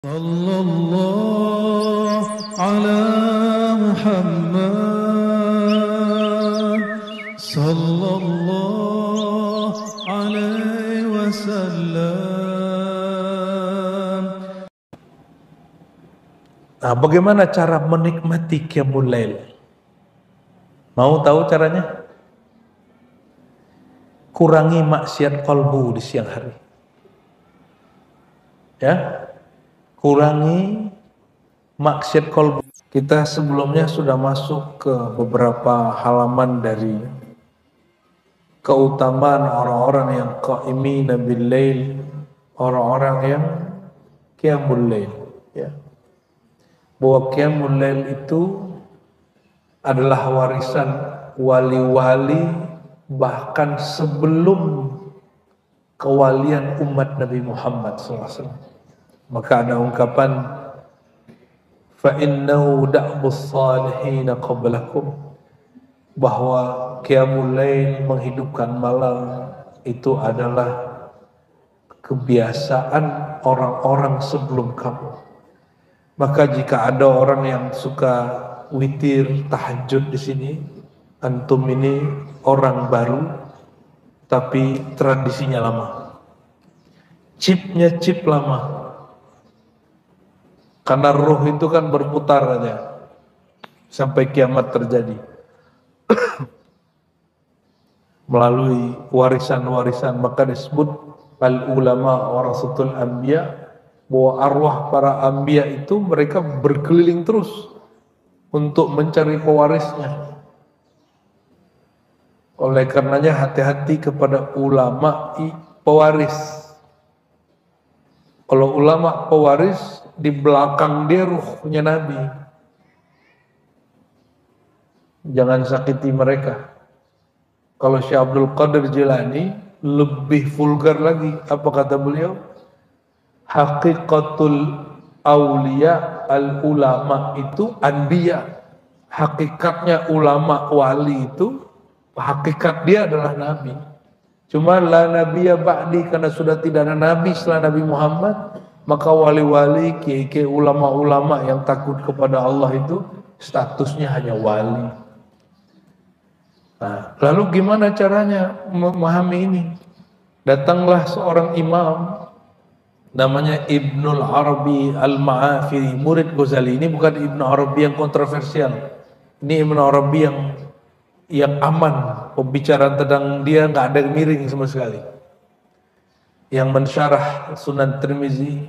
Sallallahu ala Muhammad Sallallahu alaihi wasallam. Nah, bagaimana cara menikmati Qiyamul Lail? Mau tahu caranya? Kurangi maksiat kalbu di siang hari. Ya, kurangi maksiat kalbu. Kita sebelumnya sudah masuk ke beberapa halaman dari keutamaan orang-orang yang qa'imina bil lail, orang-orang yang Qiyamul Lail, ya. Bahwa Qiyamul Lail itu adalah warisan wali-wali bahkan sebelum kewalian umat Nabi Muhammad SAW. Maka ada ungkapan fa innahu da'bus salihin qablakum, bahwa Qiyamul Lail, menghidupkan malam, itu adalah kebiasaan orang-orang sebelum kamu. Maka jika ada orang yang suka witir, tahajud di sini, antum ini orang baru, tapi tradisinya lama. Chipnya chip lama. Karena roh itu kan berputar aja sampai kiamat terjadi. Melalui warisan-warisan, maka disebut al-ulama warasatul anbiya, bahwa arwah para anbiya itu mereka berkeliling terus untuk mencari pewarisnya. Oleh karenanya hati-hati kepada ulama pewaris. Kalau ulama pewaris, di belakang dia ruhnya Nabi. Jangan sakiti mereka. Kalau Syekh Abdul Qadir Jilani lebih vulgar lagi. Apa kata beliau? Haqiqatul awliya al-ulama itu anbiya. Hakikatnya ulama wali itu, hakikat dia adalah Nabi. Cuma la nabiyya ba'di, karena sudah tidak ada Nabi setelah Nabi Muhammad, maka wali-wali, kiai-kiai, ulama-ulama yang takut kepada Allah itu statusnya hanya wali. Nah, lalu gimana caranya memahami ini? Datanglah seorang imam namanya Ibnul Arabi Al-Ma'afiri, murid Ghazali. Ini bukan Ibnu Arabi yang kontroversial. Ini Ibnu Arabi yang aman, pembicaraan tentang dia nggak ada miring sama sekali. Yang mensyarah Sunan Tirmizi,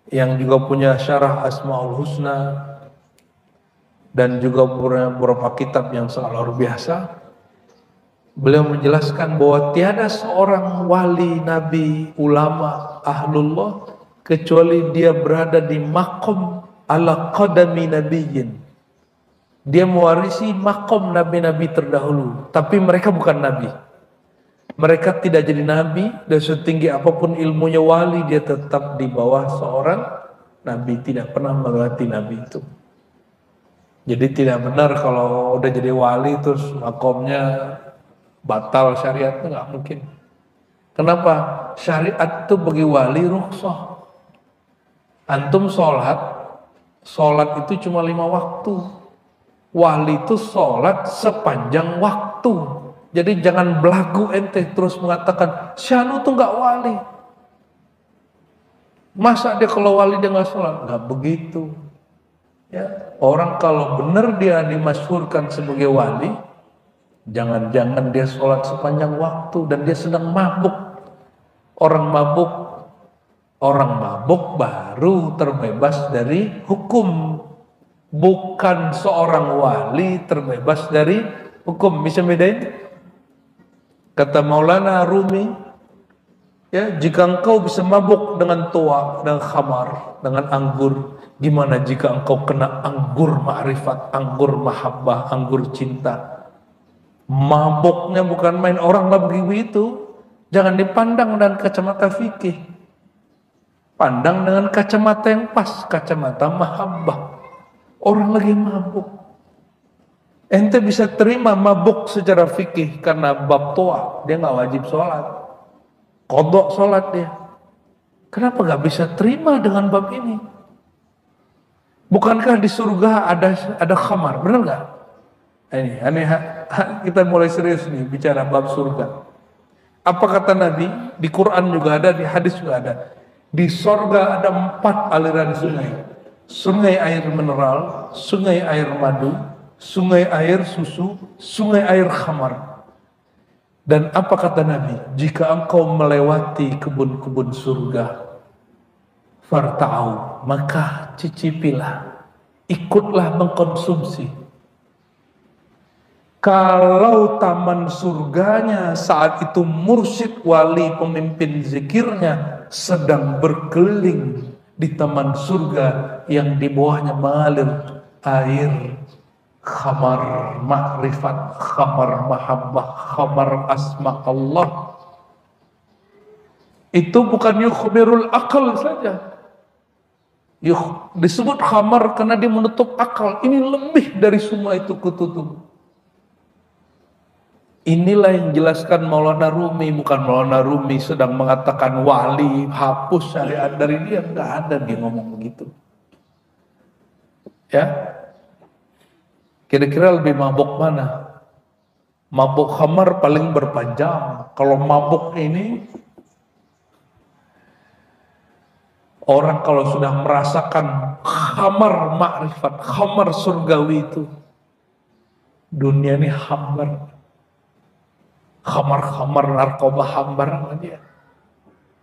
yang juga punya syarah Asmaul Husna, dan juga beberapa kitab yang sangat luar biasa. Beliau menjelaskan bahwa tiada seorang wali, nabi, ulama, ahlullah kecuali dia berada di maqam ala qadami nabiyyin. Dia mewarisi makom nabi-nabi terdahulu, tapi mereka bukan nabi. Mereka tidak jadi nabi, dan setinggi apapun ilmunya wali, dia tetap di bawah seorang nabi, tidak pernah melewati nabi itu. Jadi tidak benar kalau udah jadi wali terus makomnya batal, syariatnya nggak mungkin. Kenapa? Syariat itu bagi wali rukhsah. Antum sholat itu cuma 5 waktu. Wali itu sholat sepanjang waktu. Jadi jangan belagu ente terus mengatakan Syanu tuh nggak wali. Masa dia kalau wali dia nggak sholat? Nggak begitu. Ya, orang kalau benar dia dimasyhurkan sebagai wali, jangan-jangan dia sholat sepanjang waktu dan dia sedang mabuk. Orang mabuk baru terbebas dari hukum. Bukan seorang wali terbebas dari hukum. Bisa bedain? Kata Maulana Rumi, ya, jika engkau bisa mabuk dengan tua, dengan khamar, dengan anggur, gimana jika engkau kena anggur ma'rifat, anggur mahabbah, anggur cinta? Mabuknya bukan main, orang lah begitu. Jangan dipandang dengan kacamata fikih. Pandang dengan kacamata yang pas, kacamata mahabbah. Orang lagi mabuk. Ente bisa terima mabuk secara fikih karena bab tua, dia nggak wajib sholat, qadha sholat dia. Kenapa gak bisa terima dengan bab ini? Bukankah di surga ada khamar, benar nggak? Ini kita mulai serius nih bicara bab surga. Apa kata Nabi? Di Quran juga ada, di hadis juga ada. Di surga ada 4 aliran sungai. Sungai air mineral, sungai air madu, sungai air susu, sungai air khamar. Dan apa kata Nabi? Jika engkau melewati kebun-kebun surga, farta'au, maka cicipilah, ikutlah mengkonsumsi. Kalau taman surganya saat itu mursyid wali pemimpin zikirnya sedang berkeliling di taman surga yang di bawahnya mengalir air khamar ma'rifat, khamar mahabbah, khamar asma Allah. Itu bukan yukhbirul akal saja. Disebut khamar karena dia menutup akal. Ini lebih dari semua itu ketutup. Inilah yang jelaskan Maulana Rumi. Bukan Maulana Rumi sedang mengatakan wali hapus syariat dari dia. Nggak ada dia ngomong begitu. Ya, kira-kira lebih mabuk mana? Mabuk khamar paling berpanjang. Kalau mabuk ini, orang kalau sudah merasakan khamar ma'rifat, khamar surgawi itu, dunia ini hambar. Khamar-khamar narkoba hambar sama dia.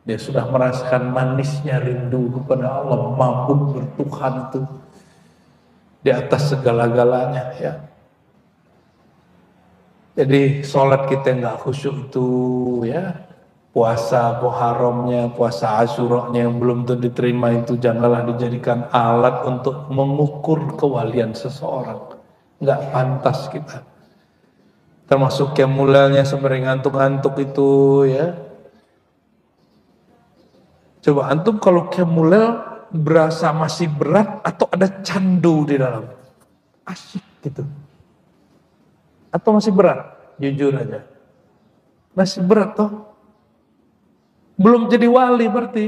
Dia sudah merasakan manisnya rindu kepada Allah, mabuk bertuhan itu di atas segala-galanya, ya. Jadi sholat kita nggak khusyuk itu, ya. Puasa Muharramnya, puasa Asyuranya yang belum tentu diterima itu janganlah dijadikan alat untuk mengukur kewalian seseorang. Nggak pantas kita. Termasuk Qiyamulailnya sampai ngantuk-ngantuk itu, ya. Coba antum kalau Qiyamulail berasa masih berat atau ada candu di dalam, asyik gitu, atau masih berat? Jujur aja, masih berat toh, belum jadi wali berarti.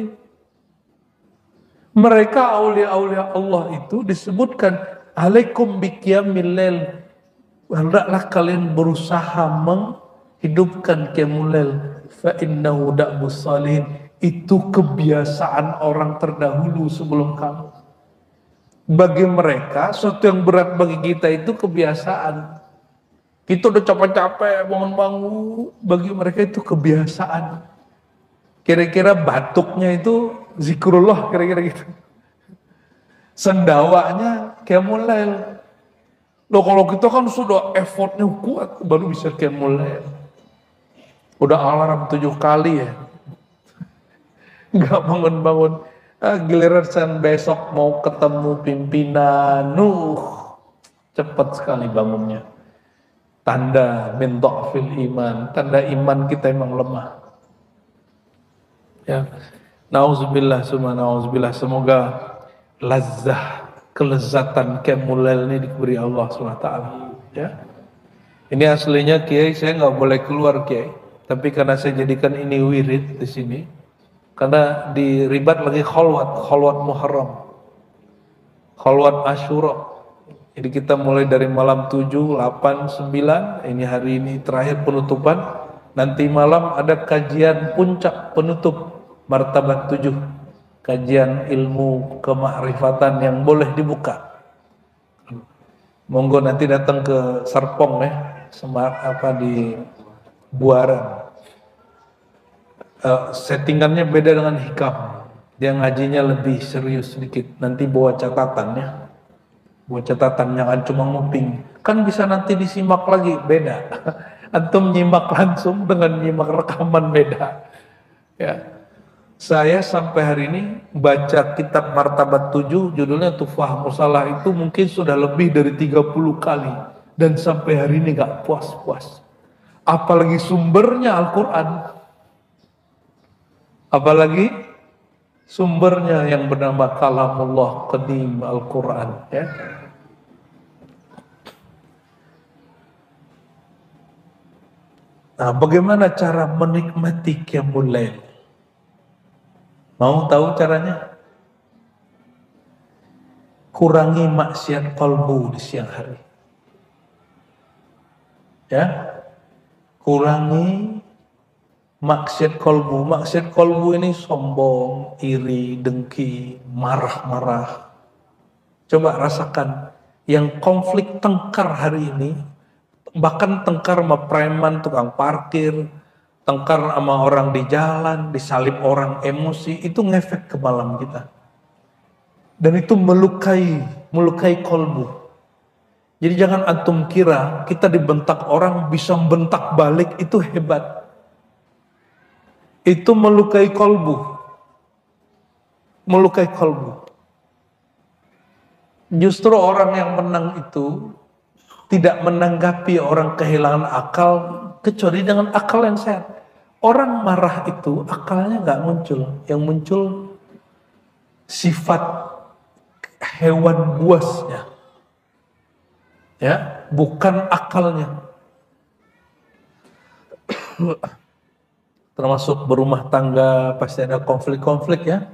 Mereka aulia-aulia Allah itu disebutkan alaikum biqiyamil lail, hendaklah kalian berusaha menghidupkan Qiyamulail, fa innahu da'bus salihin, itu kebiasaan orang terdahulu sebelum kamu. Bagi mereka, sesuatu yang berat bagi kita itu kebiasaan. Kita udah capek-capek bangun-bangun, bagi mereka itu kebiasaan. Kira-kira batuknya itu zikrullah, kira-kira gitu. Sendawanya Qiyamulail. Loh kalau kita kan sudah effortnya kuat, baru bisa Qiyamulail. Udah alarm 7 kali ya, nggak bangun-bangun. Giliran besok mau ketemu pimpinan, cepat sekali bangunnya. Tanda min dha'fil iman, tanda iman kita emang lemah. Ya, nauzubillah, nauzubillah. Semoga lazah, kelezatan Qiyamulail ini diberi Allah SWT. Ya, ini aslinya Kiai saya nggak boleh keluar Kiai, tapi karena saya jadikan ini wirid di sini. Karena di Ribat lagi khalwat Muharram, khalwat Asyura. Jadi kita mulai dari malam 7, 8, 9, ini hari ini terakhir penutupan. Nanti malam ada kajian puncak penutup martabat 7. Kajian ilmu kemakrifatan yang boleh dibuka. Monggo nanti datang ke Serpong ya, di Buaran. Settingannya beda dengan Hikam. Dia ngajinya lebih serius sedikit. Nanti bawa catatannya, bawa catatan, jangan cuma nguping. Kan bisa nanti disimak lagi, beda. Antum nyimak langsung dengan nyimak rekaman beda. Ya, saya sampai hari ini baca kitab Martabat 7, judulnya Tufah Musalah, itu mungkin sudah lebih dari 30 kali. Dan sampai hari ini gak puas-puas. Apalagi sumbernya Al-Quran. Apalagi sumbernya yang bernama Kalamullah Qadim Al-Quran, ya. Nah, bagaimana cara menikmati Qiyamulail? Mau tahu caranya? Kurangi maksiat kolbu di siang hari. Ya, kurangi maksiat kolbu. Maksiat kolbu ini sombong, iri, dengki, marah-marah. Coba rasakan yang konflik tengkar hari ini, bahkan tengkar sama preman, tukang parkir, tengkar sama orang di jalan, disalip orang, emosi, itu ngefek ke malam kita. Dan itu melukai kolbu. Jadi jangan antum kira kita dibentak orang bisa membentak balik itu hebat. Itu melukai kolbu. Melukai kolbu. Justru orang yang menang itu tidak menanggapi orang kehilangan akal kecuali dengan akal yang sehat. Orang marah itu akalnya nggak muncul. Yang muncul sifat hewan buasnya, ya, bukan akalnya. Termasuk berumah tangga pasti ada konflik-konflik ya.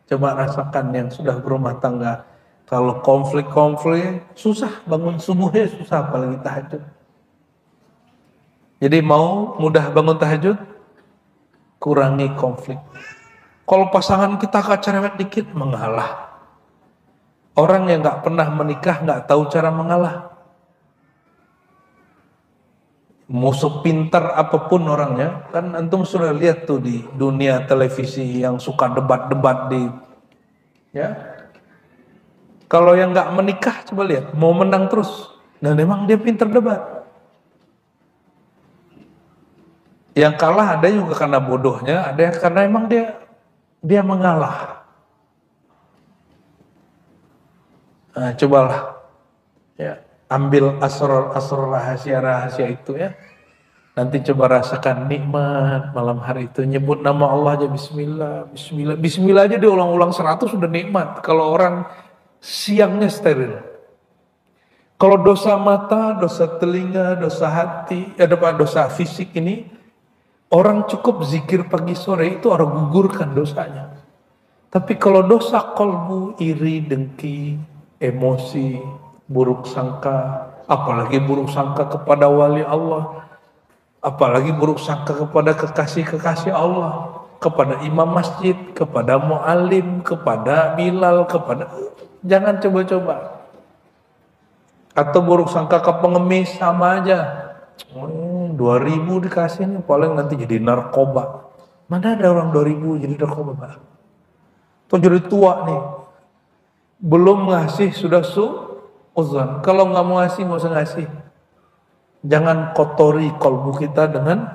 Coba rasakan yang sudah berumah tangga. Kalau konflik-konflik susah bangun subuhnya, susah apalagi tahajud. Jadi mau mudah bangun tahajud, kurangi konflik. Kalau pasangan kita cerewet dikit, mengalah. Orang yang nggak pernah menikah nggak tahu cara mengalah. Musuh pintar apapun orangnya, kan antum sudah lihat tuh di dunia televisi yang suka debat-debat di, ya. Kalau yang nggak menikah coba lihat, mau menang terus. Dan memang dia pintar debat. Yang kalah ada juga karena bodohnya, ada yang karena emang dia mengalah. Nah, cobalah ya, ambil asrar rahasia itu ya. Nanti coba rasakan nikmat malam hari itu, nyebut nama Allah aja, bismillah, bismillah, bismillah aja diulang-ulang 100 sudah nikmat. Kalau orang siangnya steril. Kalau dosa mata, dosa telinga, dosa hati, dosa fisik ini, orang cukup zikir pagi sore itu orang gugurkan dosanya. Tapi kalau dosa kolbu, iri, dengki, emosi, buruk sangka, apalagi buruk sangka kepada wali Allah, apalagi buruk sangka kepada kekasih-kekasih Allah, kepada imam masjid, kepada mu'alim, kepada Bilal, jangan coba-coba. Atau buruk sangka ke pengemis, sama aja. 2.000 dikasih nih, paling nanti jadi narkoba. Mana ada orang 2.000 jadi narkoba, Pak? Tuh jadi tua nih. Belum ngasih sudah suuzon. Kalau nggak mau ngasih, nggak usah ngasih. Jangan kotori kolbu kita dengan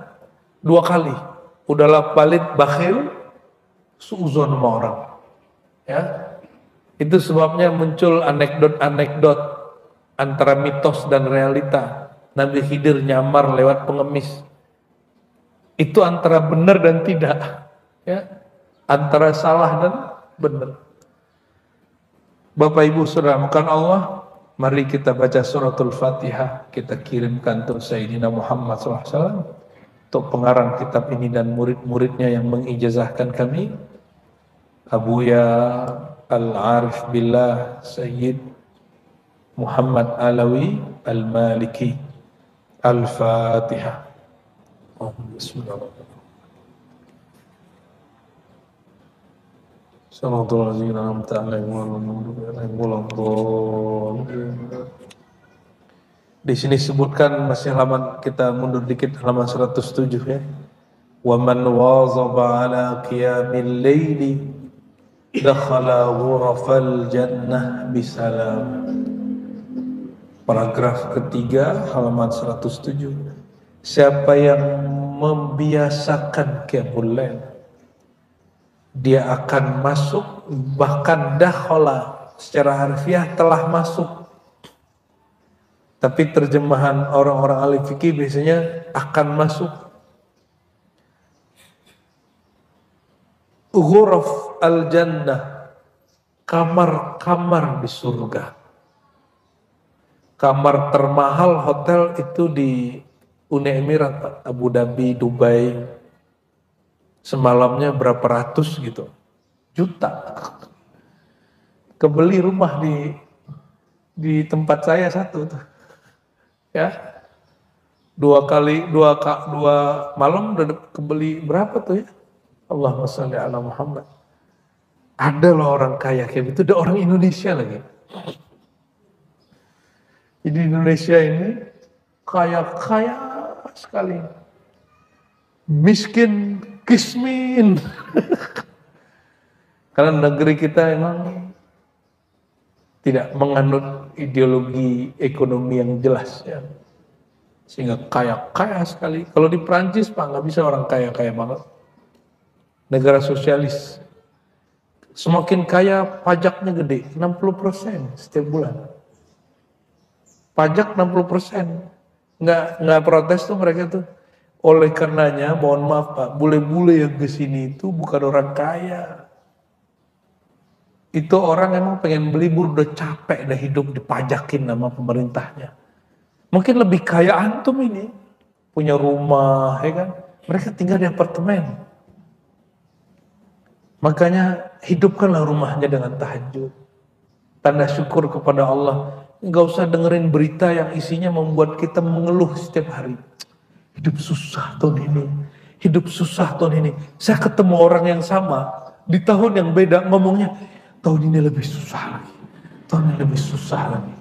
2 kali. Udahlah palit, bakhil, suuzon sama orang. Ya, itu sebabnya muncul anekdot-anekdot antara mitos dan realita. Nabi Khidir nyamar lewat pengemis. Itu antara benar dan tidak. Ya, antara salah dan benar. Bapak Ibu saudara makan Allah, mari kita baca suratul Fatihah, kita kirimkan untuk Sayyidina Muhammad SAW, untuk pengarang kitab ini dan murid-muridnya yang mengijazahkan kami, Abuya Al-Arif Billah Sayyid Muhammad Alawi Al-Maliki. Al-Fatihah. Bismillahirrahmanirrahim. Di sini sebutkan, masih halaman kita mundur dikit, halaman 107 ya. Wa man wazaba ala qiyamil laili dakhala ghurafal jannah bisalam. Paragraf ketiga halaman 107. Siapa yang membiasakan qiyamul lail, dia akan masuk, bahkan dakhala secara harfiah telah masuk. Tapi terjemahan orang-orang ahli fikih biasanya akan masuk. Ghuraf al-jannah, kamar-kamar di surga. Kamar termahal hotel itu di Uni Emirat, Abu Dhabi, Dubai. Semalamnya berapa ratus gitu. juta. Kebeli rumah di tempat saya satu tuh. Ya. Dua malam udah kebeli berapa tuh ya? Allahumma sholli ala Muhammad. Ada loh orang kaya kayak gitu, ada orang Indonesia lagi. Jadi Indonesia ini kaya sekali. Miskin kismin. Karena negeri kita emang tidak menganut ideologi ekonomi yang jelas ya. Sehingga kaya sekali. Kalau di Prancis Pak nggak bisa orang kaya banget. Negara sosialis. Semakin kaya pajaknya gede, 60% setiap bulan. Pajak 60%. Nggak protes tuh mereka tuh. Oleh karenanya, mohon maaf Pak, bule-bule yang kesini itu bukan orang kaya. Itu orang emang pengen belibur, udah capek dah hidup dipajakin sama pemerintahnya. Mungkin lebih kaya antum ini, punya rumah, ya kan? Mereka tinggal di apartemen. Makanya hidupkanlah rumahnya dengan tahajud. Tanda syukur kepada Allah. Nggak usah dengerin berita yang isinya membuat kita mengeluh setiap hari. Hidup susah tahun ini, hidup susah tahun ini. Saya ketemu orang yang sama, di tahun yang beda ngomongnya, tahun ini lebih susah lagi, tahun ini lebih susah lagi.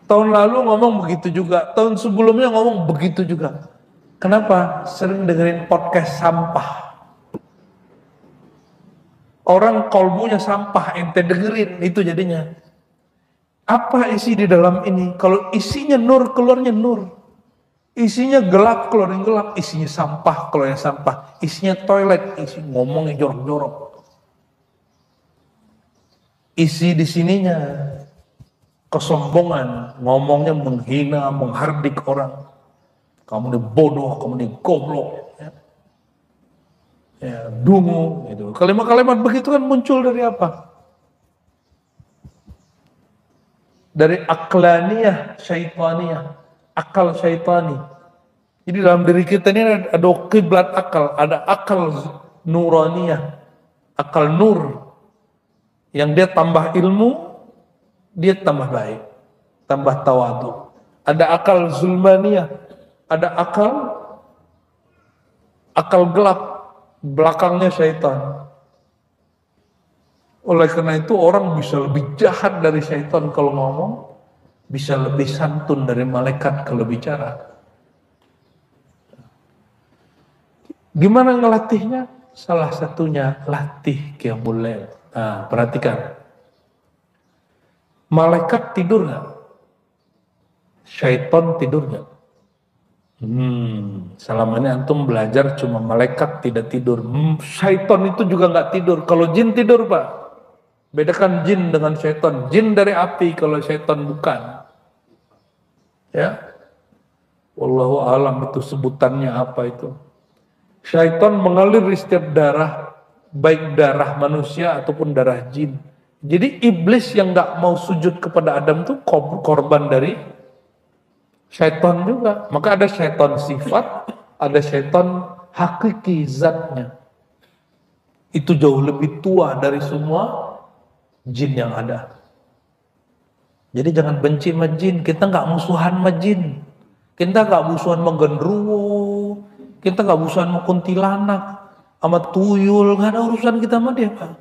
Tahun lalu ngomong begitu juga, tahun sebelumnya ngomong begitu juga. Kenapa? Sering dengerin podcast sampah. Orang kolbunya sampah, ente dengerin, itu jadinya. Apa isi di dalam ini? Kalau isinya nur, keluarnya nur. Isinya gelap, keluarnya gelap. Isinya sampah, keluarnya sampah. Isinya toilet, isi ngomongnya jorok-jorok. Isi di sininya kesombongan, ngomongnya menghina, menghardik orang. Kamu ini bodoh, kamu ini goblok, ya, dungu. Gitu. Kalimat-kalimat begitu kan muncul dari apa? Dari aklaniyah, syaitaniyah, akal syaitani. Jadi dalam diri kita ini ada kiblat akal, ada akal nuraniyah, akal nur. Yang dia tambah ilmu, dia tambah baik, tambah tawadu. Ada akal zulmaniyah, ada akal gelap, belakangnya syaitan. Oleh karena itu orang bisa lebih jahat dari syaitan kalau ngomong, bisa lebih santun dari malaikat kalau bicara. Gimana ngelatihnya? Salah satunya latih qiyamul lail. Nah, perhatikan. Malaikat tidur nggak? Syaitan tidur nggak? Selama ini antum belajar cuma malaikat tidak tidur. Syaitan itu juga nggak tidur. Kalau jin tidur Pak. Bedakan jin dengan syaitan. Jin dari api, kalau syaitan bukan. Ya. Wallahu alam itu sebutannya apa itu. Syaitan mengalir di setiap darah, baik darah manusia ataupun darah jin. Jadi iblis yang nggak mau sujud kepada Adam tuh korban dari syaitan juga. Maka ada syaitan sifat, ada syaitan hakiki zatnya. Itu jauh lebih tua dari semua jin yang ada. Jadi jangan benci sama jin. Kita nggak musuhan sama jin. Kita nggak musuhan sama genderuwo. Kita nggak musuhan sama kuntilanak, sama tuyul. Nggak ada urusan kita sama dia Pak.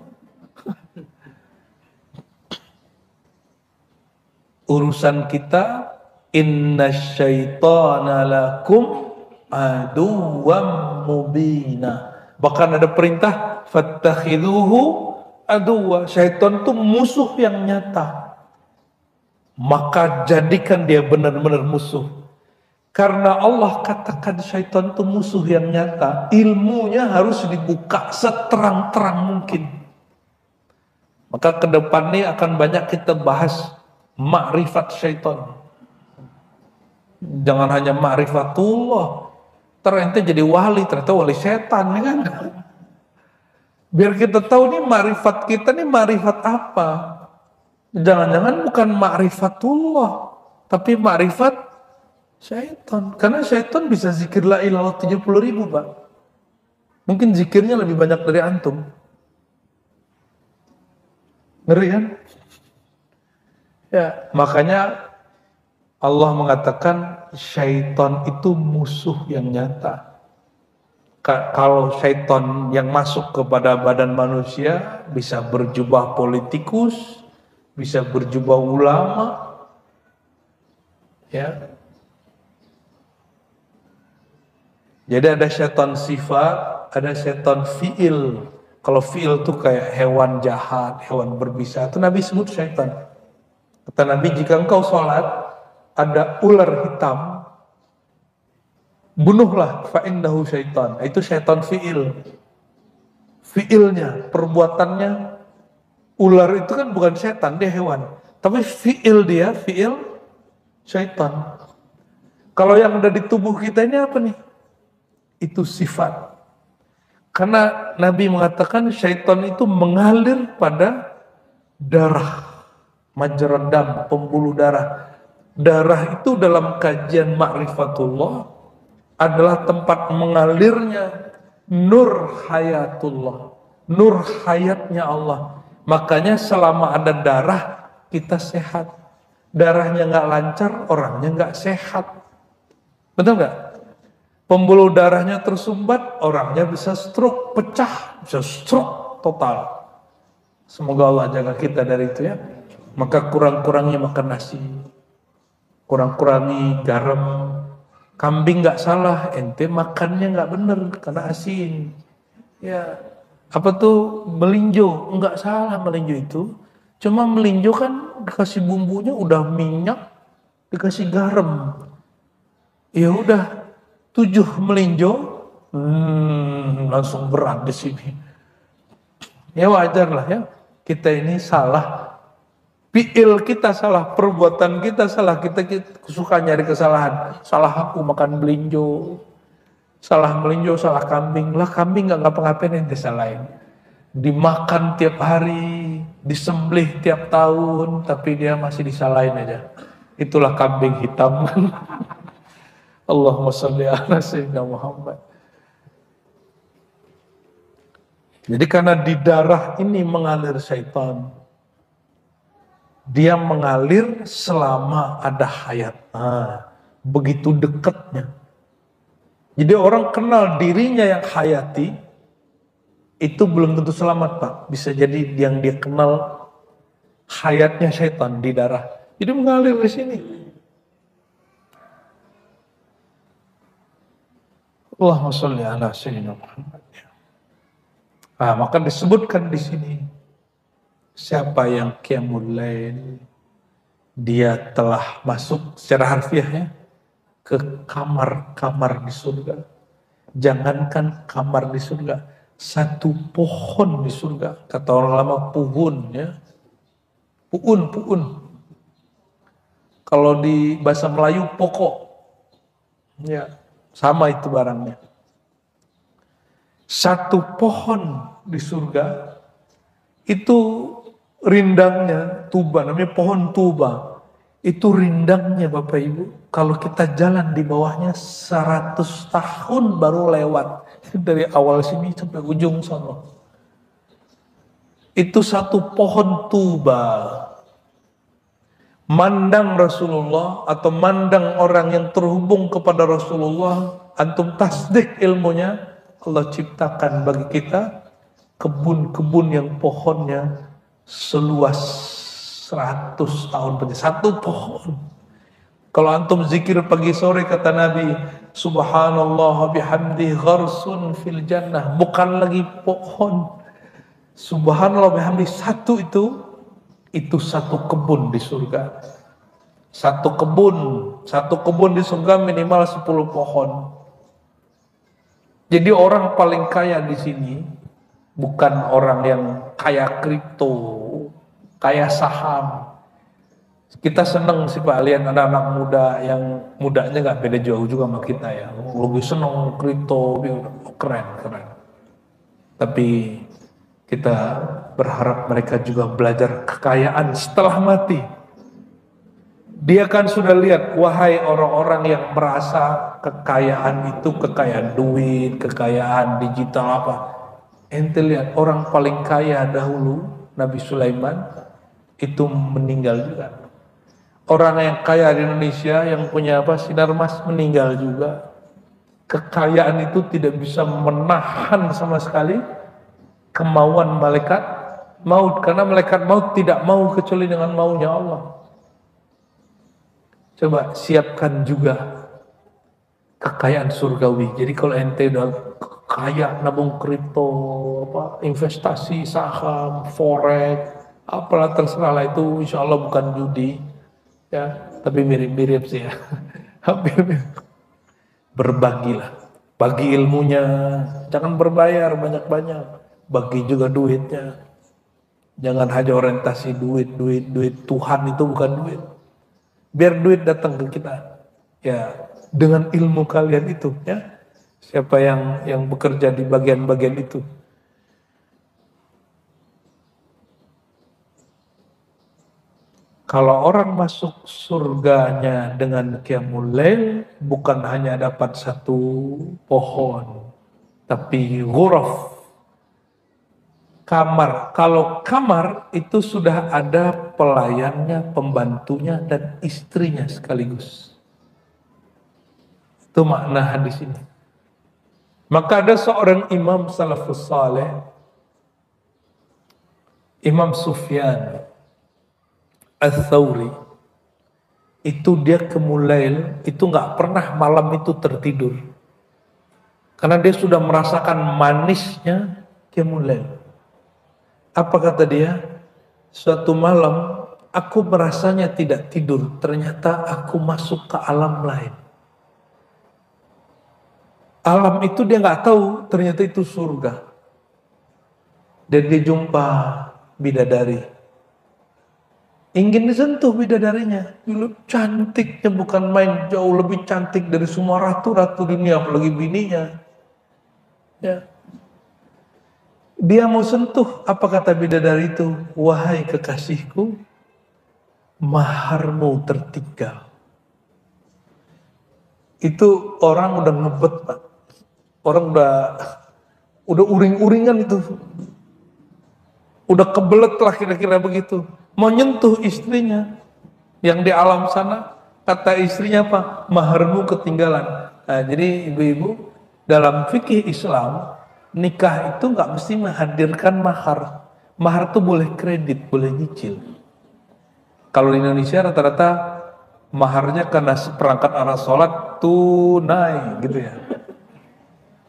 Urusan kita, inna syaitana lakum aduwam mubina. Bahkan ada perintah, fattakhidhuhu aduwa. Syaitan itu musuh yang nyata. Maka jadikan dia benar-benar musuh. Karena Allah katakan syaitan itu musuh yang nyata, ilmunya harus dibuka seterang-terang mungkin. Maka ke depan ini akan banyak kita bahas ma'rifat syaitan. Jangan hanya ma'rifatullah. Ternyata jadi wali, ternyata wali setan ya kan. Biar kita tahu nih ma'rifat kita nih ma'rifat apa. Jangan-jangan bukan ma'rifatullah, tapi ma'rifat syaitan. Karena syaitan bisa zikir la ilaha 70.000 Pak. Mungkin zikirnya lebih banyak dari antum. Ngeri kan? Ya, makanya Allah mengatakan syaitan itu musuh yang nyata. Kalau syaitan yang masuk kepada badan manusia bisa berjubah politikus, bisa berjubah ulama, ya. Jadi ada syaitan sifat, ada syaitan fiil. Kalau fiil itu kayak hewan jahat, hewan berbisa, itu Nabi sebut syaitan. Kata Nabi, jika engkau sholat, ada ular hitam, bunuhlah, fa'innahu syaitan. Itu syaitan fiil. Fiilnya, perbuatannya, ular itu kan bukan setan, dia hewan. Tapi fiil dia, fiil syaitan. Kalau yang ada di tubuh kita ini apa nih? Itu sifat. Karena Nabi mengatakan syaitan itu mengalir pada darah. Majrad dam, pembuluh darah. Darah itu dalam kajian ma'rifatullah adalah tempat mengalirnya nur hayatullah, nur hayatnya Allah. Makanya selama ada darah kita sehat. Darahnya nggak lancar, orangnya nggak sehat. Betul nggak? Pembuluh darahnya tersumbat, orangnya bisa stroke, pecah, bisa stroke total. Semoga Allah jaga kita dari itu ya. Maka kurang-kurangi makan nasi, kurang-kurangi garam. Kambing nggak salah, ente makannya nggak bener karena asin. Ya, apa tuh melinjo? Nggak salah melinjo itu. Cuma melinjo kan dikasih bumbunya udah minyak, dikasih garam. Ya udah 7 melinjo, langsung berat di sini. Ya wajar lah ya. Kita ini salah. Fiil kita salah, perbuatan kita salah, kita suka nyari kesalahan. Salah aku makan melinjo, salah melinjo, salah kambing. Lah kambing nggak ngapa-ngapain yang disalahin. Dimakan tiap hari, disembelih tiap tahun, tapi dia masih disalahin aja. Itulah kambing hitam. Allahumma sholli ala sayyidina Muhammad. Jadi karena di darah ini mengalir syaitan. Dia mengalir selama ada hayat. Begitu dekatnya. Jadi orang kenal dirinya yang hayati, itu belum tentu selamat Pak. Bisa jadi yang dia kenal hayatnya syaitan di darah. Jadi mengalir di sini. Allahumma sholli ala sayyidina Muhammad. Maka disebutkan di sini. Siapa yang qiyamul lail, dia telah masuk secara harfiah ya, ke kamar-kamar di surga. Jangankan kamar di surga, satu pohon di surga. Kata orang lama puhun ya. Puun. Kalau di bahasa Melayu pokok. Ya, sama itu barangnya. Satu pohon di surga itu rindangnya tuba, namanya pohon tuba. Itu rindangnya Bapak Ibu. Kalau kita jalan di bawahnya 100 tahun baru lewat. Dari awal sini sampai ujung sana. Itu satu pohon tuba. Mandang Rasulullah atau mandang orang yang terhubung kepada Rasulullah, antum tasdik ilmunya, Allah ciptakan bagi kita kebun-kebun yang pohonnya seluas 100 tahun saja, satu pohon. Kalau antum zikir pagi sore kata Nabi, subhanallah bihamdi gharsun fil jannah, bukan lagi pohon. Subhanallah bihamdi, satu itu satu kebun di surga. Satu kebun di surga minimal 10 pohon. Jadi orang paling kaya di sini bukan orang yang kaya kripto, kaya saham. Kita seneng sih Pak, lihat anak-anak muda yang mudanya nggak beda jauh juga sama kita ya. Lebih seneng kripto, keren. Tapi kita berharap mereka juga belajar kekayaan setelah mati. Dia kan sudah lihat, wahai orang-orang yang merasa kekayaan itu kekayaan duit, kekayaan digital apa. Ente lihat orang paling kaya dahulu Nabi Sulaiman itu meninggal juga. Orang yang kaya di Indonesia yang punya Sinarmas meninggal juga. Kekayaan itu tidak bisa menahan sama sekali kemauan malaikat maut, karena malaikat maut tidak mau kecuali dengan maunya Allah. Coba siapkan juga kekayaan surgawi. Jadi kalau ente udah kaya nabung kripto, investasi saham, forex, apalah terserah lah, itu insya Allah bukan judi, ya, tapi mirip-mirip sih ya. Hampir mirip. Berbagilah, bagi ilmunya, jangan berbayar banyak-banyak, bagi juga duitnya. Jangan hanya orientasi duit. Tuhan itu bukan duit. Biar duit datang ke kita, ya, dengan ilmu kalian itu, ya. Siapa yang bekerja di bagian-bagian itu. Kalau orang masuk surganya dengan qiyamul lail, bukan hanya dapat satu pohon, tapi ghuraf, kamar. Kalau kamar itu sudah ada pelayannya, pembantunya, dan istrinya sekaligus. Itu makna hadis ini. Maka ada seorang imam salafus saleh, Imam Sufyan Ats-Tsauri, itu dia qiyamul itu nggak pernah malam itu tertidur, karena dia sudah merasakan manisnya qiyamul lail. Apa kata dia? Suatu malam aku merasanya tidak tidur, ternyata aku masuk ke alam lain. Alam itu dia nggak tahu, ternyata itu surga. Dan dia jumpa bidadari. Ingin disentuh bidadarinya. Dulu cantiknya bukan main, jauh lebih cantik dari semua ratu-ratu dunia, apalagi bininya. Ya. Dia mau sentuh, apa kata bidadari itu? Wahai kekasihku, maharmu tertinggal. Itu orang udah ngebet, Pak. Orang udah uring-uringan itu. Udah kebelet lah kira-kira begitu. Mau nyentuh istrinya yang di alam sana, kata istrinya apa? Maharmu ketinggalan. Nah, jadi ibu-ibu, dalam fikih Islam, nikah itu nggak mesti menghadirkan mahar. Mahar itu boleh kredit, boleh nyicil. Kalau di Indonesia rata-rata maharnya karena seperangkat alat sholat tunai gitu ya.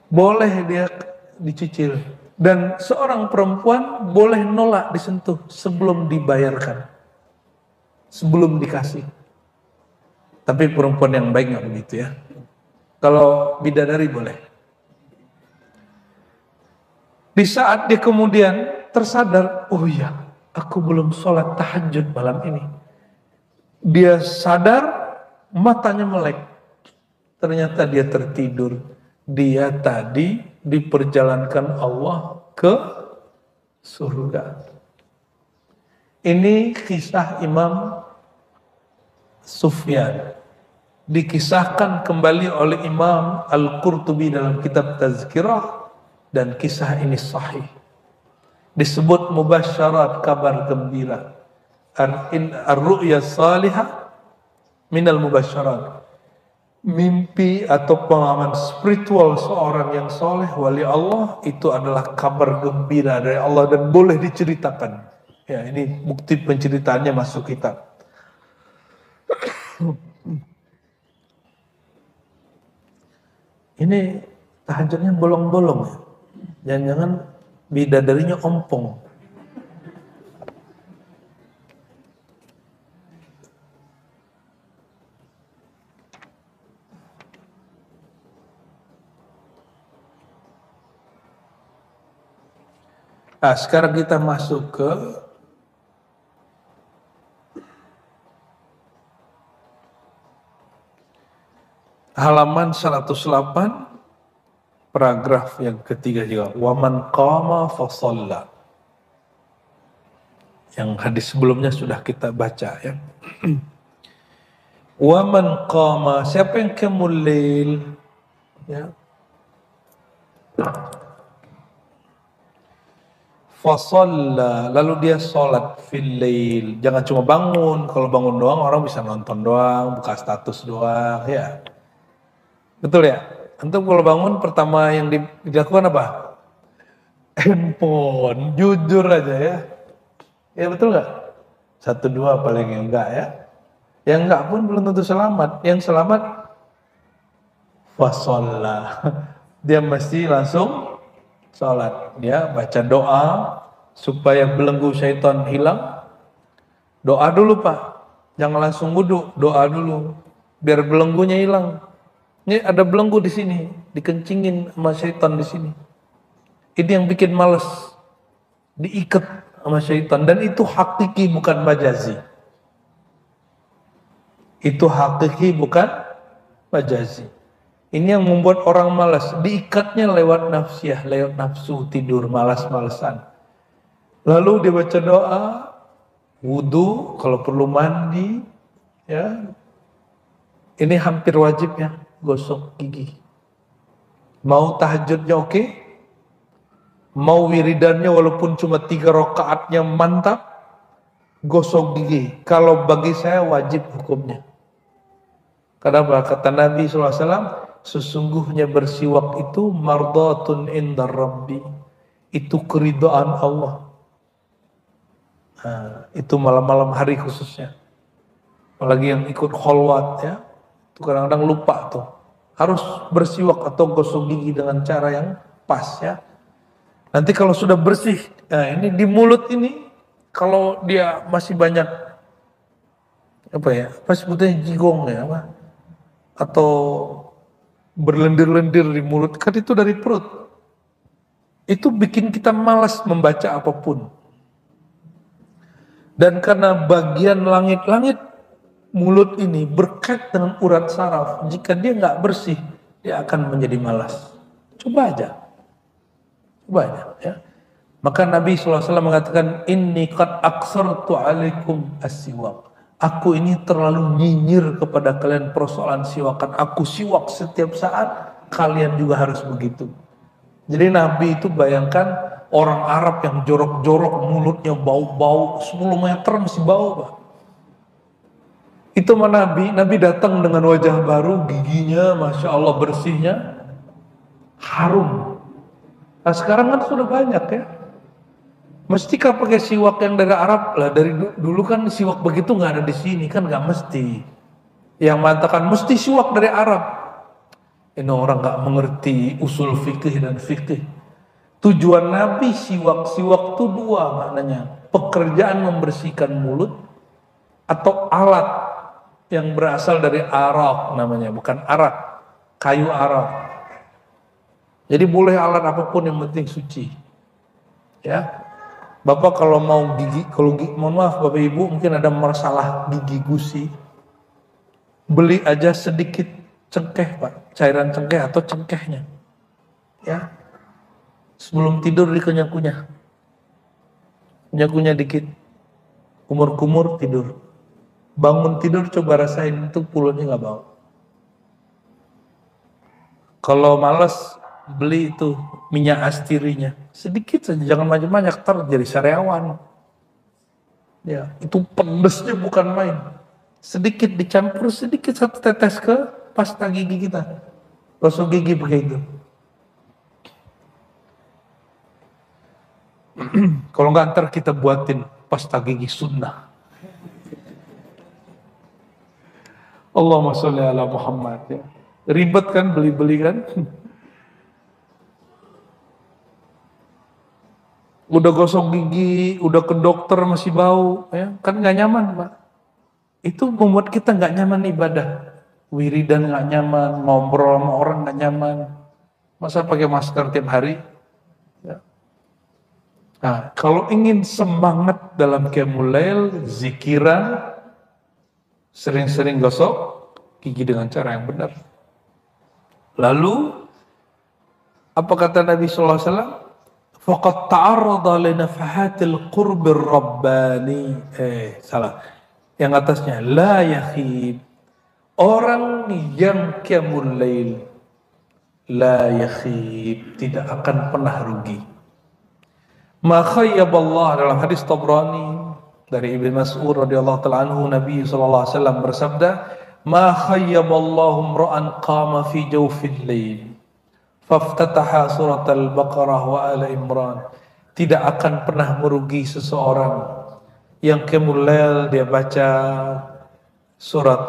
Boleh dia dicicil. Dan seorang perempuan boleh nolak disentuh sebelum dibayarkan, sebelum dikasih. Tapi perempuan yang baik nggak begitu ya. Kalau bidadari boleh. Di saat dia kemudian tersadar, oh iya, aku belum sholat tahajud malam ini. Dia sadar, matanya melek. Ternyata dia tertidur. Dia tadi diperjalankan Allah ke surga. Ini kisah Imam Sufyan. Dikisahkan kembali oleh Imam Al-Qurtubi dalam kitab Tazkirah, dan kisah ini sahih. Disebut mubasyarat, kabar gembira. Ar-ru'ya salihah minal mubasyarat. Mimpi atau pengalaman spiritual seorang yang soleh, wali Allah, itu adalah kabar gembira dari Allah dan boleh diceritakan. Ya, ini bukti penceritaannya masuk kitab. Ini tahajudnya bolong-bolong ya. Jangan-jangan bidadarinya ompong. Nah, sekarang kita masuk ke halaman 108, paragraf yang ketiga juga. Waman qama fasalla. Yang hadis sebelumnya sudah kita baca ya. Waman qama, siapa yang qiyamul lail ya. Fasalla, lalu dia sholat fil lail. Jangan cuma bangun. Kalau bangun doang orang bisa nonton doang, buka status doang, ya. Betul ya? Antum kalau bangun pertama yang dilakukan apa? Handphone, jujur aja ya. Ya betul nggak? Satu dua paling enggak ya. Yang enggak pun belum tentu selamat. Yang selamat fasalla. Dia mesti langsung sholat. Dia baca doa supaya belenggu syaitan hilang. Doa dulu Pak. Jangan langsung wudhu, doa dulu. Biar belenggunya hilang. Ini ada belenggu di sini, dikencingin sama syaitan di sini. Ini yang bikin males. Diikat sama syaitan. Dan itu hakiki bukan majazi. Itu hakiki bukan majazi. Ini yang membuat orang malas. Diikatnya lewat nafsiyah, lewat nafsu, tidur, malas-malesan. Lalu dia baca doa, wudu, kalau perlu mandi, ya. Ini hampir wajib ya, gosok gigi. Mau tahajudnya oke? Mau wiridannya walaupun cuma 3 rakaatnya mantap, gosok gigi. Kalau bagi saya wajib hukumnya. Kenapa? Kata Nabi SAW, sesungguhnya bersiwak itu mardatun indar Rabbi. Itu keridhaan Allah. Nah, itu malam-malam hari khususnya. Apalagi yang ikut kholwat ya. Itu kadang-kadang lupa tuh. Harus bersiwak atau gosok gigi dengan cara yang pas ya. Nanti kalau sudah bersih, nah ini di mulut ini, kalau dia masih banyak, apa ya, apa sebutnya jigong ya, apa? Atau berlendir-lendir di mulut, kan itu dari perut. Itu bikin kita malas membaca apapun. Dan karena bagian langit-langit mulut ini berkait dengan urat saraf, jika dia nggak bersih, dia akan menjadi malas. Coba aja. Coba aja ya. Maka Nabi SAW mengatakan, inni qad aksartu alaikum as-siwak. Aku ini terlalu nyinyir kepada kalian persoalan siwakan. Aku siwak setiap saat, kalian juga harus begitu. Jadi Nabi itu bayangkan orang Arab yang jorok-jorok, mulutnya bau-bau, 10 meter masih bau Pak. Itu mah Nabi datang dengan wajah baru, giginya Masya Allah bersihnya, harum. Nah sekarang kan sudah banyak ya. Mestikah pakai siwak yang dari Arab? Lah dari dulu kan siwak begitu nggak ada di sini kan, nggak mesti. Yang mengatakan mesti siwak dari Arab. Ini orang nggak mengerti usul fikih dan fikih. Tujuan Nabi siwak itu 2 maknanya. Pekerjaan membersihkan mulut atau alat yang berasal dari arak namanya, bukan arak, kayu arak. Jadi boleh alat apapun yang penting suci. Ya. Bapak kalau mau gigi, mohon maaf Bapak Ibu mungkin ada masalah gigi gusi, beli aja sedikit cengkeh Pak, cairan cengkeh atau cengkehnya. Ya. Sebelum tidur dikunyah-kunyah. Kunyah-kunyah dikit. Kumur-kumur tidur. Bangun tidur coba rasain itu mulutnya nggak bau. Kalau malas beli itu minyak astirinya sedikit saja, jangan banyak-banyak, ntar jadi sariawan. Ya, itu pedesnya bukan main. Sedikit dicampur sedikit 1 tetes ke pasta gigi kita. Gosok gigi begitu. Kalau nggak ntar kita buatin pasta gigi sunnah. Allahumma sholli ala Muhammad ya. Ribet kan beli-beli kan? Udah gosok gigi, udah ke dokter masih bau, ya kan nggak nyaman Pak. Itu membuat kita nggak nyaman ibadah. Wiridan nggak nyaman, ngobrol sama orang nggak nyaman. Masa pakai masker tiap hari? Ya. Nah, kalau ingin semangat dalam qiyamul lail, zikiran, sering-sering gosok gigi dengan cara yang benar. Lalu apa kata Nabi sallallahu alaihi wasallam? Faqad ta'arrada li nafahatil qurbir rabbani. Salah. Yang atasnya la yakhib. Orang yang qiyamul lail la yakhib, tidak akan pernah rugi. Ma khayyaballah, dalam hadis Tabrani dari Ibnu Mas'ud radhiyallahu taala anhu, Nabi sallallahu alaihi wasallam bersabda, "Ma khayyaballahu imra'an qama fi jawfil lail faftataha surat al-Baqarah wa Ala Imran." Tidak akan pernah merugi seseorang yang qiyamul lail dia baca surat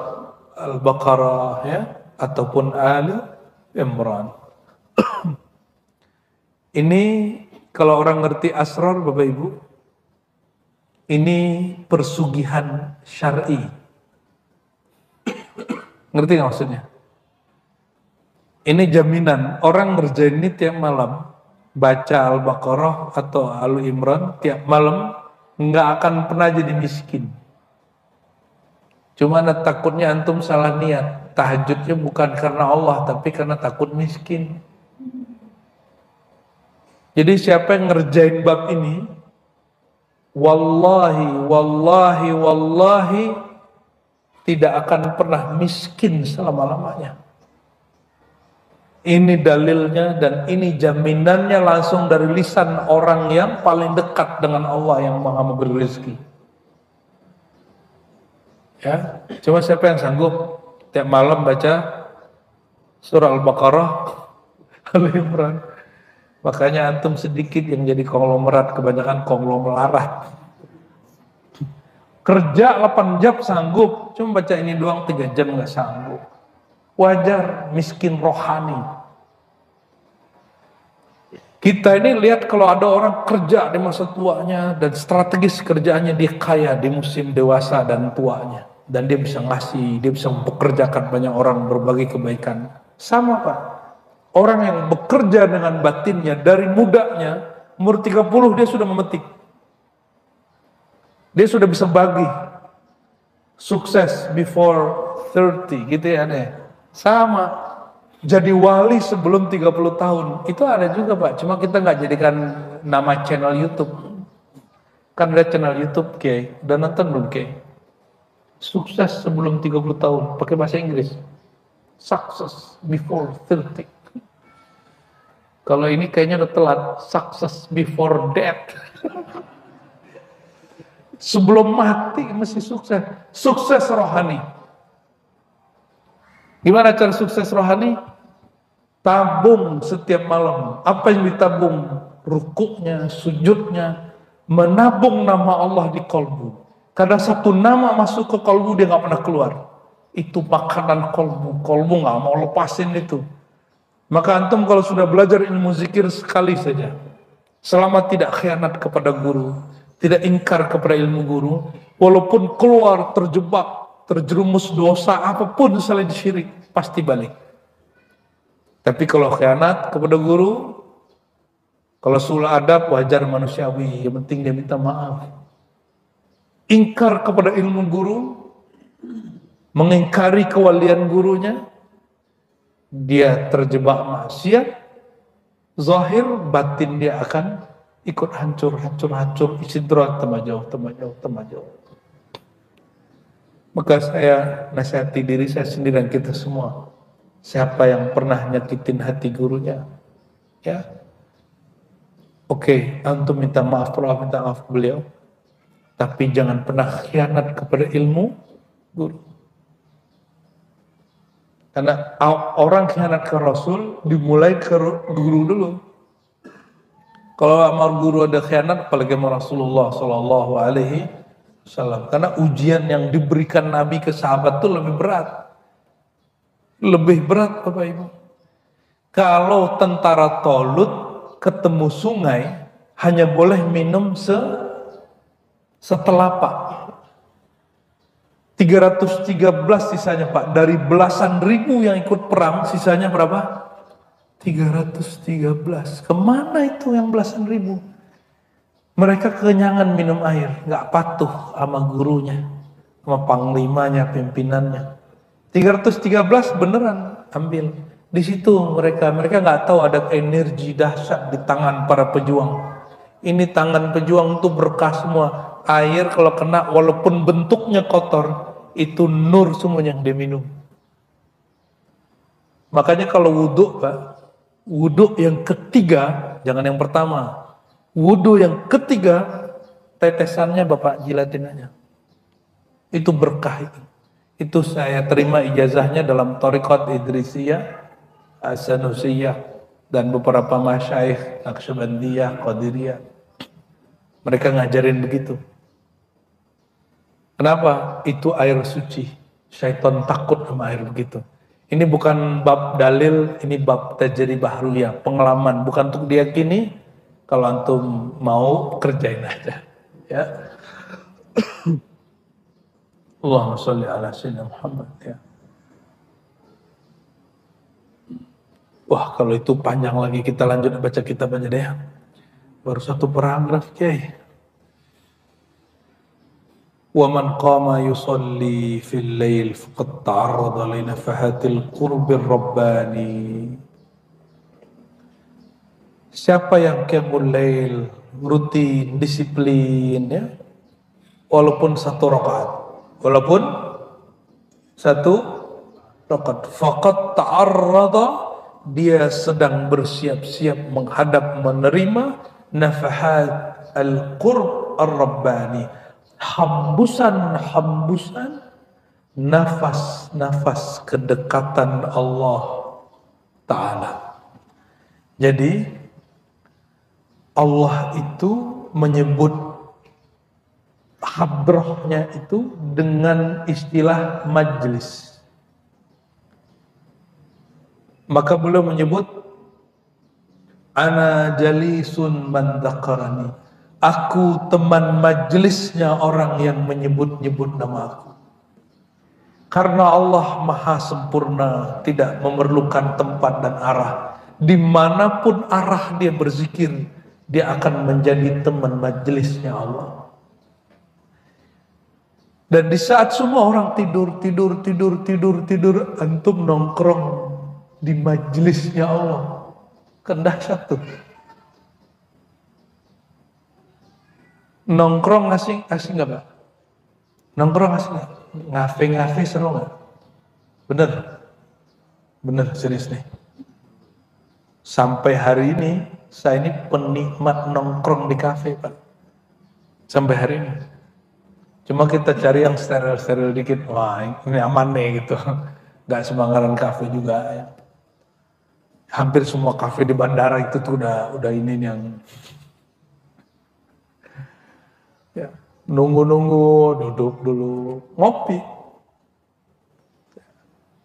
Al-Baqarah ya ataupun Ali Imran. Ini kalau orang ngerti asrar Bapak Ibu, ini persugihan syar'i. Ngerti nggak maksudnya? Ini jaminan orang ngerjain ini tiap malam, baca Al-Baqarah atau Al Imran tiap malam, nggak akan pernah jadi miskin. Cuma takutnya antum salah niat. Tahajudnya bukan karena Allah, tapi karena takut miskin. Jadi siapa yang ngerjain bab ini, wallahi tidak akan pernah miskin selama-lamanya. Ini dalilnya dan ini jaminannya langsung dari lisan orang yang paling dekat dengan Allah yang Maha memberi rezeki. Ya, cuma siapa yang sanggup tiap malam baca surah Al-Baqarah, Al Imran. Makanya antum sedikit yang jadi konglomerat, kebanyakan konglomerat. Kerja 8 jam sanggup, cuma baca ini doang 3 jam nggak sanggup. Wajar, miskin rohani. Kita ini lihat kalau ada orang kerja di masa tuanya dan strategis kerjaannya dia kaya di musim dewasa dan tuanya. Dan dia bisa ngasih, dia bisa mempekerjakan banyak orang berbagi kebaikan. Sama Pak. Orang yang bekerja dengan batinnya dari mudanya, umur 30 dia sudah memetik. Dia sudah bisa bagi. Sukses before 30 gitu ya nih. Sama. Jadi wali sebelum 30 tahun. Itu ada juga Pak. Cuma kita nggak jadikan nama channel YouTube. Kan ada channel YouTube Kiai. Udah nonton belum Kiai? Sukses sebelum 30 tahun. Pakai bahasa Inggris. Success before 30. Kalau ini kayaknya udah telat. Success before death. Sebelum mati mesti sukses. Sukses rohani. Gimana cara sukses rohani? Tabung setiap malam. Apa yang ditabung? Rukuknya, sujudnya. Menabung nama Allah di kolbu. Kadang satu nama masuk ke kolbu dia gak pernah keluar. Itu makanan kolbu. Kolbu gak mau lepasin itu. Maka antum kalau sudah belajar ilmu zikir sekali saja, selama tidak khianat kepada guru, tidak ingkar kepada ilmu guru, walaupun keluar terjebak, terjerumus dosa apapun selain syirik, pasti balik. Tapi kalau khianat kepada guru, kalau sulah adab wajar manusiawi, yang penting dia minta maaf. Ingkar kepada ilmu guru, mengingkari kewalian gurunya, dia terjebak maksiat, zahir batin dia akan ikut hancur, istidrak temajauh. Maka saya nasihati diri saya sendiri dan kita semua. Siapa yang pernah nyakitin hati gurunya, ya, oke, antum minta maaf ke beliau, tapi jangan pernah khianat kepada ilmu guru. Karena orang khianat ke Rasul dimulai ke guru dulu. Kalau sama guru ada khianat, apalagi sama Rasulullah Sallallahu Alaihi Wasallam. Karena ujian yang diberikan Nabi ke sahabat itu lebih berat. Lebih berat Bapak Ibu. Kalau tentara Tolut ketemu sungai, hanya boleh minum setelapak. 313 sisanya Pak. Dari belasan ribu yang ikut perang, sisanya berapa? 313. Kemana itu yang belasan ribu? Mereka kekenyangan minum air, nggak patuh sama gurunya, sama panglimanya, pimpinannya. 313 beneran ambil. Di situ mereka nggak tahu ada energi dahsyat di tangan para pejuang. Ini tangan pejuang itu berkah semua. Air kalau kena walaupun bentuknya kotor, itu nur semua yang dia minum. Makanya kalau wudhu Pak, wudhu yang ketiga, jangan yang pertama. Wudhu yang ketiga, tetesannya Bapak jilatin aja. Itu berkah itu. Itu saya terima ijazahnya dalam Thariqat Idrisiyah, As-Sanusiyah, dan beberapa masyayikh Naqsyabandiyah, Qadiriyah. Mereka ngajarin begitu. Kenapa? Itu air suci. Syaitan takut sama air begitu. Ini bukan bab dalil, ini bab tajribah ru'yah, pengalaman, bukan untuk diyakini. Kalau antum mau kerjain aja. Ya. Allahumma sholli ala sayyidina Muhammad ya. Wah, kalau itu panjang lagi, kita lanjut baca kitab aja deh. Baru satu paragraf, Kiai. Wa man qama yusalli fil lail faqad ta'arrada li nafahatil qurbir rabbani. Siapa yang qiyamul lail, rutin, disiplin ya. Walaupun satu rakaat. Walaupun satu rakaat, faqad ta'arrada, dia sedang bersiap-siap menghadap menerima nafahat al-qurb ar-rabbani, hambusan-hambusan nafas-nafas kedekatan Allah Ta'ala. Jadi Allah itu menyebut hadrahnya itu dengan istilah majlis. Maka beliau menyebut ana jalisun man dzakarani. Aku teman majlisnya orang yang menyebut-nyebut nama aku. Karena Allah maha sempurna, tidak memerlukan tempat dan arah. Dimanapun arah dia berzikir, dia akan menjadi teman majlisnya Allah. Dan di saat semua orang tidur, antum nongkrong di majlisnya Allah. Kendah satu. Nongkrong asing nggak Pak? Nongkrong asing nggak? Ngafe seru nggak? Bener serius nih. Sampai hari ini saya ini penikmat nongkrong di kafe Pak. Sampai hari ini. Cuma kita cari yang steril-steril dikit. Wah ini aman nih gitu. Gak sembarangan kafe juga ya. Hampir semua kafe di bandara itu tuh udah ini yang ya, nunggu duduk dulu ngopi.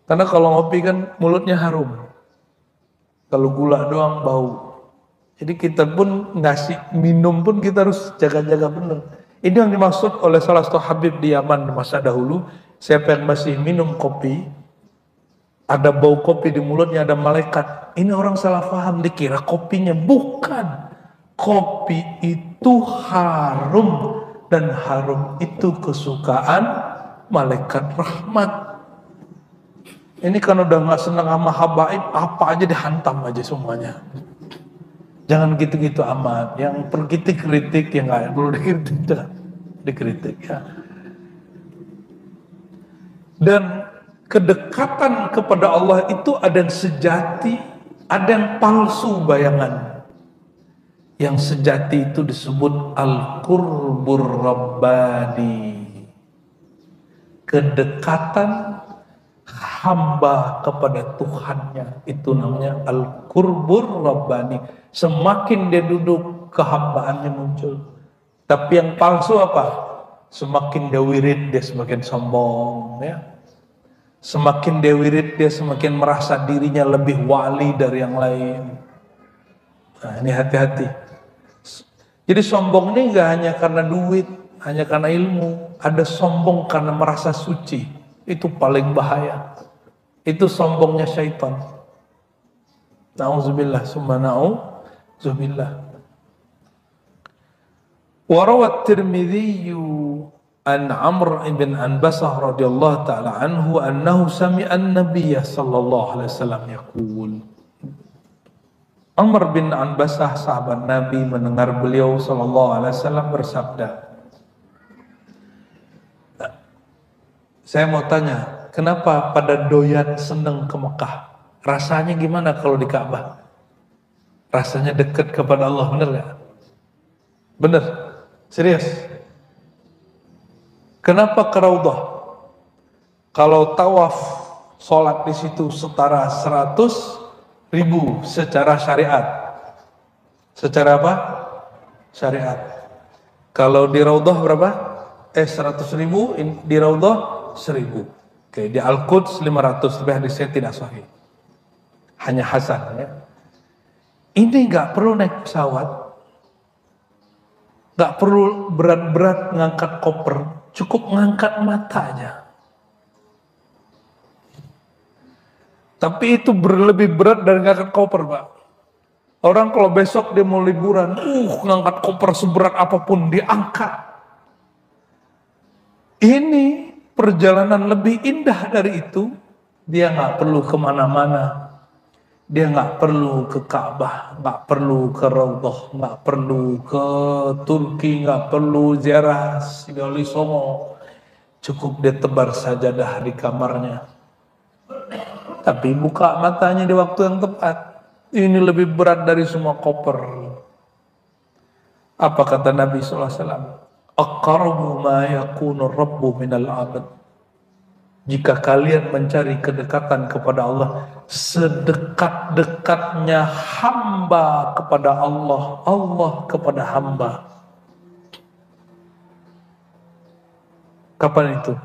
Karena kalau ngopi kan mulutnya harum. Kalau gula doang bau. Jadi kita pun ngasih minum pun kita harus jaga-jaga bener. Ini yang dimaksud oleh salah satu Habib di Yaman masa dahulu. Siapa yang masih minum kopi, ada bau kopi di mulutnya, ada malaikat. Ini orang salah paham, dikira kopinya. Bukan. Kopi itu harum. Dan harum itu kesukaan malaikat rahmat. Ini kan udah gak senang sama habaib, apa aja dihantam aja semuanya. Jangan gitu-gitu amat. Yang kritik yang nggak perlu dikritik ya. Dan kedekatan kepada Allah itu ada yang sejati, ada yang palsu bayangan. Yang sejati itu disebut al-qurbur rabbani. Kedekatan hamba kepada Tuhannya itu namanya al-qurbur rabbani. Semakin dia duduk, kehambaannya muncul. Tapi yang palsu apa? Semakin dia wirid, dia semakin sombong ya. Semakin dia wirid, dia semakin merasa dirinya lebih wali dari yang lain. Nah ini hati-hati. Jadi sombong ini gak hanya karena duit, hanya karena ilmu. Ada sombong karena merasa suci. Itu paling bahaya. Itu sombongnya syaitan. Na'udzubillah summa na'udzubillah. Warawat Tirmidzi an Amr ibn Anbasah radhiyallahu ta'ala anhu annahu sami'a an-nabiy sallallahu alaihi wasallam yaqul. Amr bin Anbasah sahabat Nabi mendengar beliau sallallahu alaihi wasallam bersabda. Saya mau tanya, kenapa pada doyan seneng ke Mekah? Rasanya gimana kalau di Ka'bah? Rasanya dekat kepada Allah, benar gak? Bener, serius. Kenapa ke Raudhah? Kalau tawaf sholat di situ setara 100.000 secara syariat. Secara apa? Syariat. Kalau di Raudhah berapa? 100.000, di Raudhah 1.000. Oke, di Al-Quds 500, tapi hadisnya tidak sahih. Hanya hasan ya. Ini nggak perlu naik pesawat, nggak perlu berat-berat ngangkat koper, cukup ngangkat mata aja. Tapi itu lebih berat dari ngangkat koper, Pak. Orang kalau besok dia mau liburan, ngangkat koper seberat apapun diangkat. Ini perjalanan lebih indah dari itu. Dia nggak perlu kemana-mana. Dia nggak perlu ke Ka'bah, nggak perlu ke Raudhah, nggak perlu ke Turki, nggak perlu ziarah Sigali Songo. Cukup dia tebar sajadah di kamarnya. Tapi buka matanya di waktu yang tepat. Ini lebih berat dari semua koper. Apa kata Nabi SAW? Aqrabu ma yakunu rabbu minal abad. Jika kalian mencari kedekatan kepada Allah, sedekat-dekatnya hamba kepada Allah, Allah kepada hamba. Kapan itu?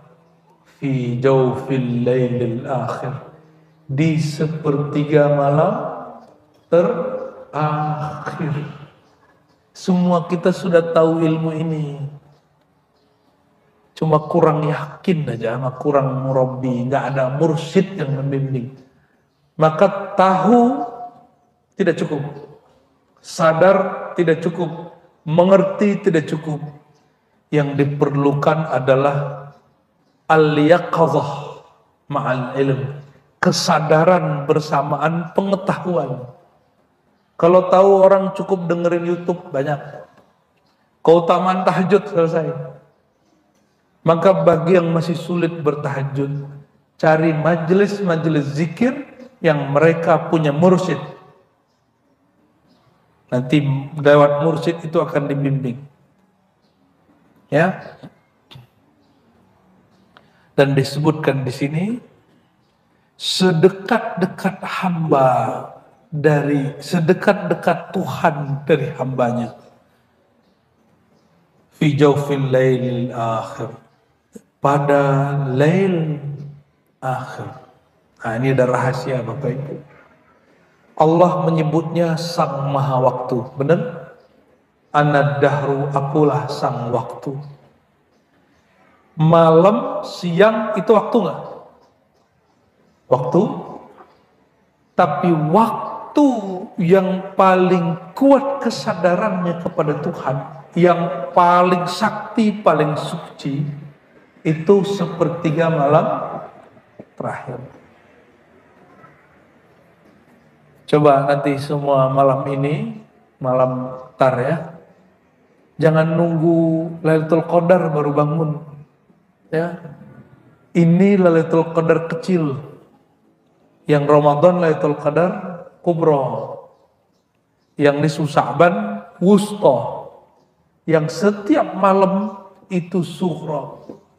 Fi jawfil lailil akhir. Di sepertiga malam terakhir. Semua kita sudah tahu ilmu ini. Cuma kurang yakin aja, sama kurang murabbi, nggak ada mursyid yang membimbing. Maka tahu tidak cukup, sadar tidak cukup, mengerti tidak cukup. Yang diperlukan adalah al-yaqadhah ma'al ilm, kesadaran bersamaan pengetahuan. Kalau tahu orang cukup dengerin YouTube banyak, keutamaan tahajud selesai. Maka bagi yang masih sulit bertahajud, cari majelis-majelis zikir yang mereka punya mursyid. Nanti lewat mursyid itu akan dibimbing. Ya. Dan disebutkan di sini, sedekat-dekat hamba dari sedekat-dekat Tuhan dari hambanya. Fi jawfil lailil akhir. Pada lail akhir. Nah, ini ada rahasia Bapak Ibu. Allah menyebutnya sang maha waktu. Benar? Ana dahru, akulah sang waktu. Malam, siang itu waktu nggak? Waktu. Tapi waktu yang paling kuat kesadarannya kepada Tuhan, yang paling sakti, paling suci, itu sepertiga malam terakhir. Coba nanti semua malam ini, malam tar ya, jangan nunggu Lailatul Qadar baru bangun. Ya, ini Lailatul Qadar kecil. Yang Ramadan Lailatul Qadar kubra. Yang nisfu Sya'ban wusta. Yang setiap malam itu sughra.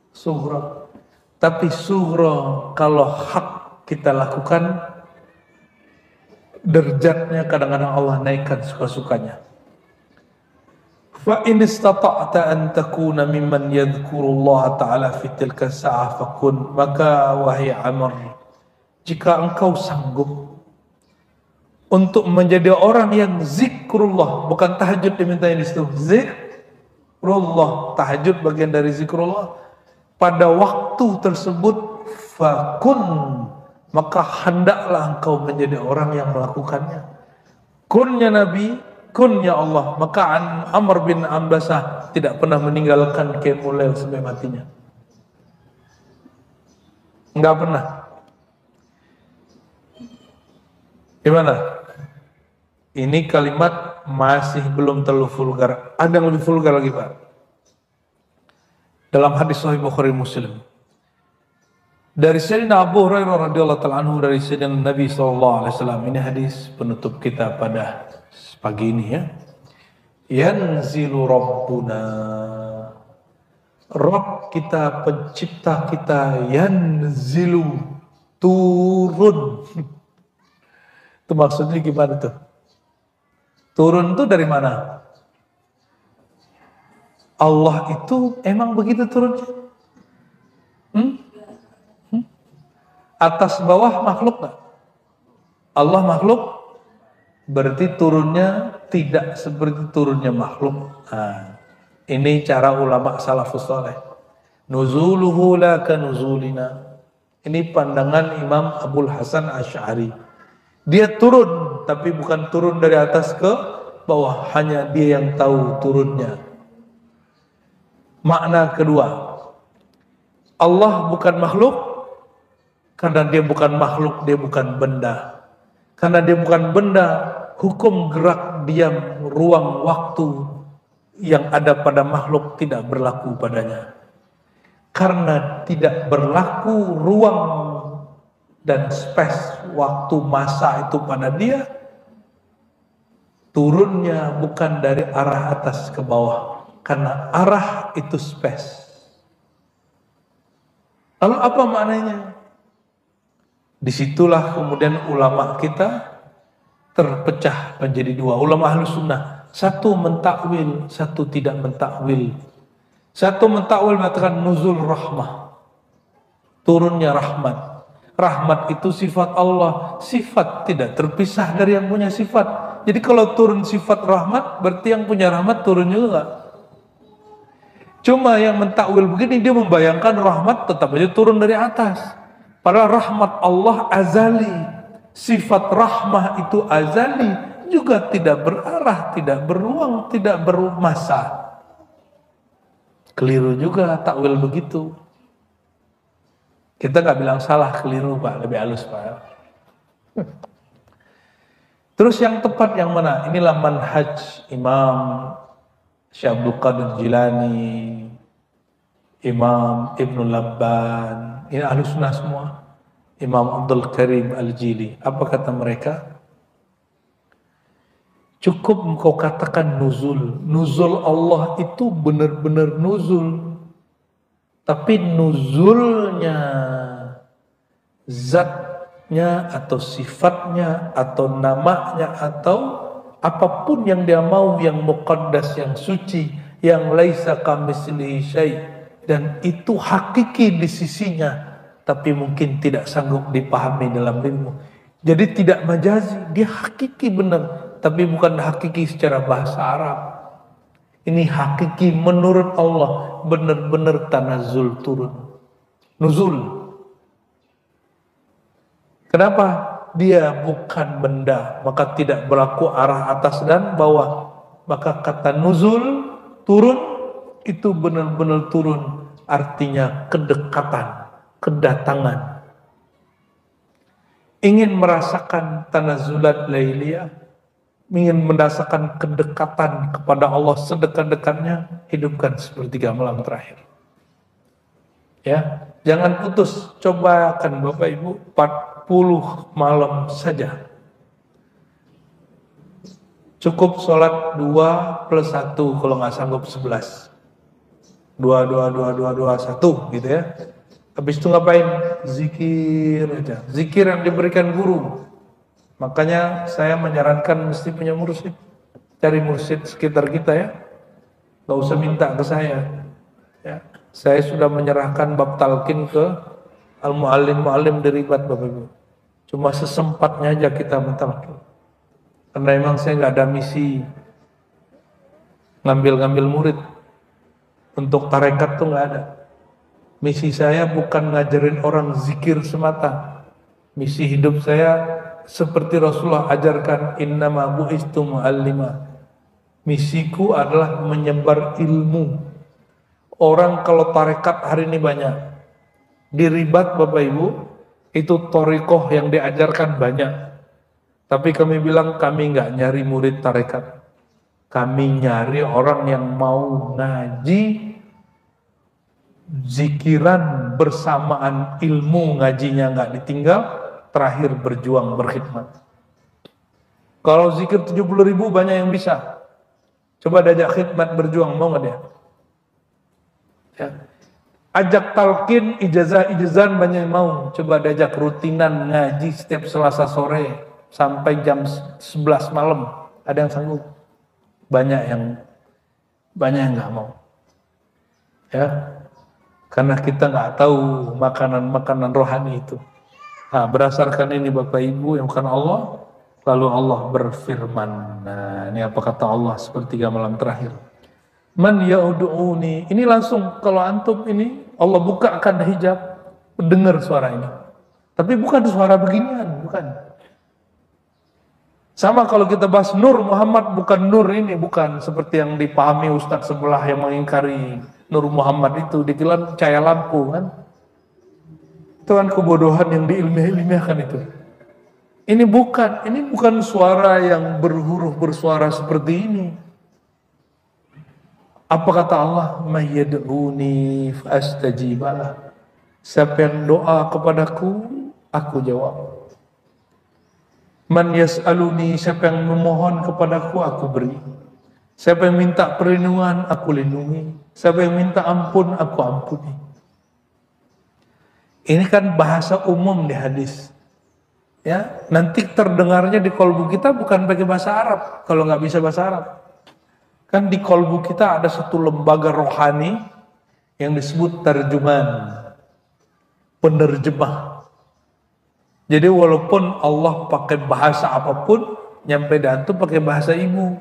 Sughra. Tapi sughra kalau hak kita lakukan, derajatnya kadang-kadang Allah naikkan suka-sukanya. Fa in istata'ta an takuna mimman yadhkurullah ta'ala fi tilka sa'ah fakun. Maka wahai Amr, jika engkau sanggup untuk menjadi orang yang zikrullah, bukan tahajud dimintain di situ, zikrullah, tahajud bagian dari zikrullah, pada waktu tersebut fakun, maka hendaklah engkau menjadi orang yang melakukannya. Kunnya Nabi, kunnya Allah. Maka Amr bin Ambasah tidak pernah meninggalkan Qiyamul Lail sampai matinya. Enggak pernah. Gimana? Ini kalimat masih belum terlalu vulgar. Ada yang lebih vulgar lagi Pak. Dalam hadis Sahih Bukhari Muslim, dari Sayyidina Abu Hurairah radhiyallahu ta'ala anhu, dari Sayyidina Nabi SAW. Ini hadis penutup kita pada pagi ini ya. yanzilu rabbuna. Rabb kita, pencipta kita, yanzilu, turun. Itu maksudnya gimana tuh? Turun tuh dari mana? Allah itu emang begitu turunnya? Atas bawah makhluk nggak? Allah makhluk, berarti turunnya tidak seperti turunnya makhluk. Nah, ini cara ulama salafus saleh. Nuzuluhu la ka nuzulina. Ini pandangan Imam Abul Hasan Asy'ari. Dia turun, tapi bukan turun dari atas ke bawah. Hanya dia yang tahu turunnya. Makna kedua, Allah bukan makhluk, karena dia bukan makhluk, dia bukan benda. Karena dia bukan benda, hukum gerak diam, ruang, waktu yang ada pada makhluk tidak berlaku padanya. Karena tidak berlaku ruang dan space, waktu, masa itu pada dia, turunnya bukan dari arah atas ke bawah. Karena arah itu space. Lalu apa maknanya? Disitulah kemudian ulama kita terpecah menjadi dua. Ulama Ahlus Sunnah, satu mentakwil, satu tidak mentakwil. Satu mentakwil mengatakan nuzul rahmah, turunnya rahmat. Rahmat itu sifat Allah, sifat tidak terpisah dari yang punya sifat. Jadi kalau turun sifat rahmat, berarti yang punya rahmat turun juga. Cuma yang mentakwil begini, dia membayangkan rahmat tetap aja turun dari atas. Padahal rahmat Allah azali, sifat rahmah itu azali, juga tidak berarah, tidak beruang, tidak bermasa. Keliru juga takwil begitu. Kita nggak bilang salah, keliru Pak, lebih halus Pak. Terus yang tepat yang mana? Inilah manhaj Imam Syekh Abdul Qadir Jilani, Imam Ibnu Labban, ini Ahlus Sunnah semua. Imam Abdul Karim Al-Jili. Apa kata mereka? Cukup engkau katakan nuzul. Nuzul Allah itu benar-benar nuzul. Tapi nuzulnya, zatnya atau sifatnya atau namanya atau apapun yang dia mau, yang muqaddas, yang suci, yang laisa kamitslihi syai', dan itu hakiki di sisinya, tapi mungkin tidak sanggup dipahami dalam ilmu. Jadi tidak majazi, dia hakiki benar, tapi bukan hakiki secara bahasa Arab. Ini hakiki menurut Allah, benar-benar tanazul, turun. Nuzul. Kenapa? Dia bukan benda, maka tidak berlaku arah atas dan bawah. Maka kata nuzul, turun, itu benar-benar turun. Artinya kedekatan, kedatangan. Ingin merasakan tanazulat lailiyah, ingin merasakan kedekatan kepada Allah sedekat-dekatnya, hidupkan sepertiga malam terakhir. Ya, jangan putus. Cobakan Bapak Ibu 40 malam saja. Cukup sholat 2 plus 1 kalau nggak sanggup 11. 2, 1 gitu ya. Habis itu ngapain? Zikir aja. Zikir yang diberikan guru. Makanya saya menyarankan mesti punya mursyid. Cari mursyid sekitar kita ya. Gak usah minta ke saya. Ya. Saya sudah menyerahkan bab talqin ke al-muallim dari Ribat Bapak Ibu. Cuma sesempatnya aja kita mentalqin. Karena emang saya nggak ada misi ngambil murid. Untuk tarekat tuh nggak ada. Misi saya bukan ngajarin orang zikir semata. Misi hidup saya seperti Rasulullah ajarkan, innama bu'istu mu'allima. Misiku adalah menyebar ilmu. Orang kalau tarekat hari ini banyak. Di Ribat Bapak Ibu, itu thariqah yang diajarkan banyak. Tapi kami bilang kami nggak nyari murid tarekat. Kami nyari orang yang mau ngaji, zikiran bersamaan ilmu, ngajinya nggak ditinggal, terakhir berjuang berkhidmat. Kalau zikir 70.000 banyak yang bisa. Coba diajak khidmat berjuang, mau nggak dia? Ya. Ajak talqin, ijazah banyak yang mau. Coba diajak rutinan ngaji setiap Selasa sore sampai jam 11 malam. Ada yang sanggup? Banyak yang nggak mau. Ya, karena kita nggak tahu makanan rohani itu. Nah, berdasarkan ini Bapak Ibu yang bukan Allah, lalu Allah berfirman. Nah, ini apa kata Allah sepertiga malam terakhir. Man ya'udu'uni. Ini langsung kalau antum ini Allah bukakan hijab, dengar suara ini. Tapi bukan suara beginian, bukan. Sama kalau kita bahas Nur Muhammad, bukan Nur ini, bukan seperti yang dipahami Ustadz sebelah yang mengingkari Nur Muhammad itu dikira cahaya lampu kan. Itu kan kebodohan yang diilmiahkan itu. Ini bukan suara yang bersuara seperti ini. Apa kata Allah? Mayyad'uni fa'astajibalah. Siapa yang doa kepadaku, aku jawab. Man yas'aluni, siapa yang memohon kepadaku, aku beri. Siapa yang minta perlindungan, aku lindungi. Siapa yang minta ampun, aku ampuni. Ini kan bahasa umum di hadis. Ya, nanti terdengarnya di kolbu kita bukan pakai bahasa Arab, kalau nggak bisa bahasa Arab. Kan di kolbu kita ada satu lembaga rohani yang disebut terjemahan, penerjemah. Jadi walaupun Allah pakai bahasa apapun, nyampe dan itu pakai bahasa ibu.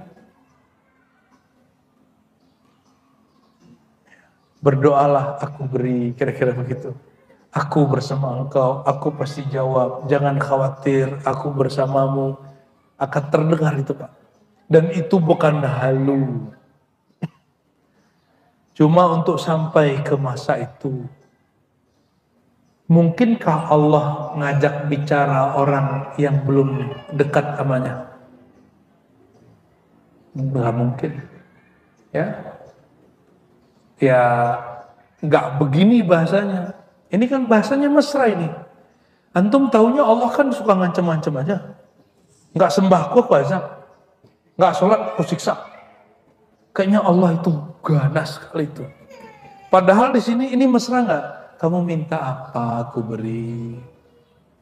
Berdoalah, aku beri, kira-kira begitu. Aku bersama engkau, aku pasti jawab. Jangan khawatir, aku bersamamu. Akan terdengar itu Pak. Dan itu bukan halu. Cuma untuk sampai ke masa itu. Mungkinkah Allah ngajak bicara orang yang belum dekat amanya? Nggak mungkin. Ya nggak begini bahasanya. Ini kan bahasanya mesra ini. Antum taunya Allah kan suka ngancem-ngancem aja. Nggak sembahku aku azab. Nggak sholat aku siksa. Kayaknya Allah itu ganas sekali itu. Padahal di sini ini mesra nggak? Kamu minta apa aku beri.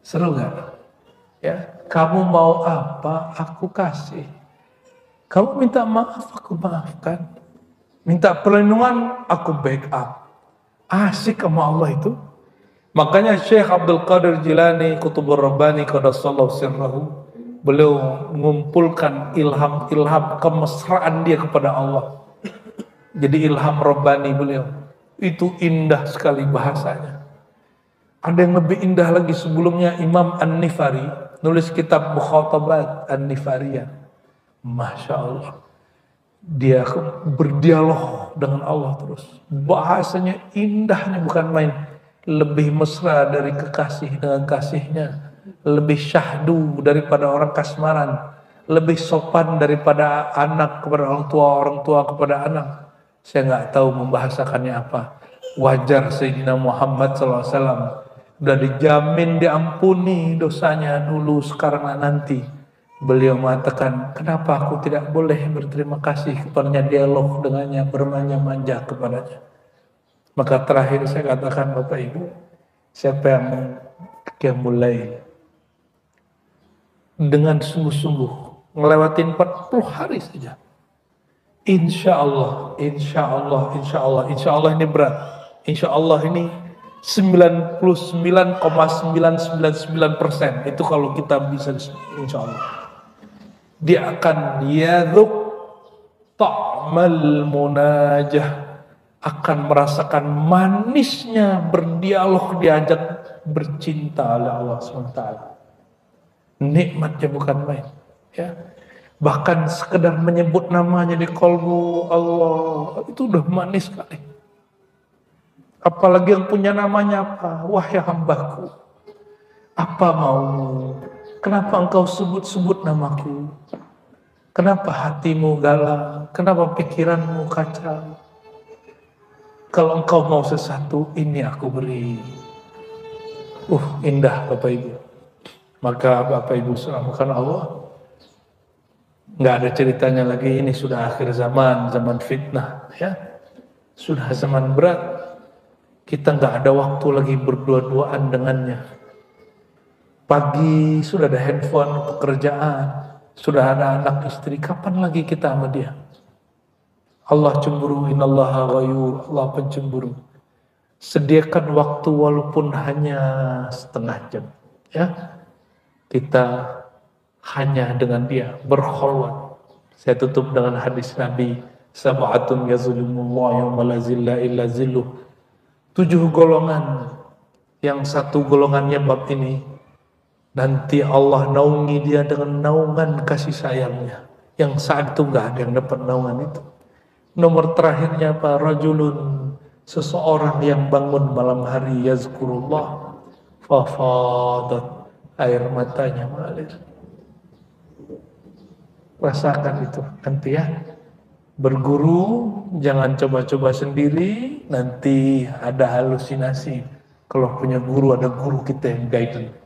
Seru nggak? Ya, kamu mau apa aku kasih. Kamu minta maaf aku maafkan. Minta perlindungan aku backup. Asik sama Allah itu. Makanya Syekh Abdul Qadir Jilani Qutbur Rabbani qadassallahu sirrahu, beliau mengumpulkan ilham-ilham kemesraan dia kepada Allah. Jadi ilham Rabbani beliau itu indah sekali bahasanya. Ada yang lebih indah lagi sebelumnya. Imam An-Nifari nulis kitab Mukhatabat An-Nifariyah. Masya Allah, dia berdialog dengan Allah terus. Bahasanya indahnya bukan main. Lebih mesra dari kekasih dengan kasihnya. Lebih syahdu daripada orang kasmaran. Lebih sopan daripada anak kepada orang tua kepada anak. Saya nggak tahu membahasakannya apa. Wajar Sayyidina Muhammad SAW udah dijamin diampuni dosanya dulu, sekarang nanti. Beliau mengatakan, kenapa aku tidak boleh berterima kasih kepadanya, dialog dengannya, bermanja-manja kepadanya. Maka terakhir saya katakan Bapak Ibu, siapa yang mulai dengan sungguh-sungguh ngelewatin 40 hari saja, insya Allah ini berat. Insya Allah ini 99,999% itu kalau kita bisa, insya Allah dia akan yadhuq ta'mal munajah, akan merasakan manisnya berdialog, diajak bercinta oleh Allah SWT. Nikmatnya bukan main, ya. Bahkan sekedar menyebut namanya di kolbu Allah itu udah manis sekali. Apalagi yang punya namanya apa? Wahai hambaku, apa maumu? Kenapa engkau sebut-sebut namaku? Kenapa hatimu galau? Kenapa pikiranmu kacau? Kalau engkau mau sesuatu, ini aku beri. Indah Bapak Ibu. Maka Bapak Ibu selamatkan Allah. nggak ada ceritanya lagi ini sudah akhir zaman, zaman fitnah, ya. Sudah zaman berat. Kita nggak ada waktu lagi berdua-duaan dengannya. Pagi sudah ada handphone, pekerjaan, sudah ada anak istri, kapan lagi kita sama dia? Allah cemburu, innallaha ghayur, Allah pencemburu. Sediakan waktu walaupun hanya setengah jam, ya. Kita hanya dengan dia berkholwat. Saya tutup dengan hadis Nabi, sab'atun yazulumullah yawma la zilla illa zilluh. 7 golongan, yang satu golongannya bab ini, nanti Allah naungi dia dengan naungan kasih sayangnya, yang saat itu nggak ada yang dapat naungan itu. Nomor terakhirnya apa? Rajulun, seseorang yang bangun malam hari yazkurullah fafadat, air matanya mengalir. Rasakan itu nanti ya. Berguru jangan coba-coba sendiri, nanti ada halusinasi. Kalau punya guru, ada guru kita yang guide.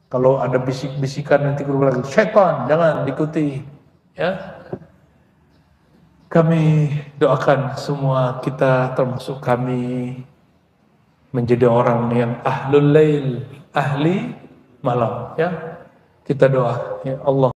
Kalau ada bisik-bisikan nanti guru lagi, setan, jangan diikuti. Ya. Kami doakan semua kita, termasuk kami, menjadi orang yang ahlul lail, ahli malam. Ya. Kita doa, ya Allah.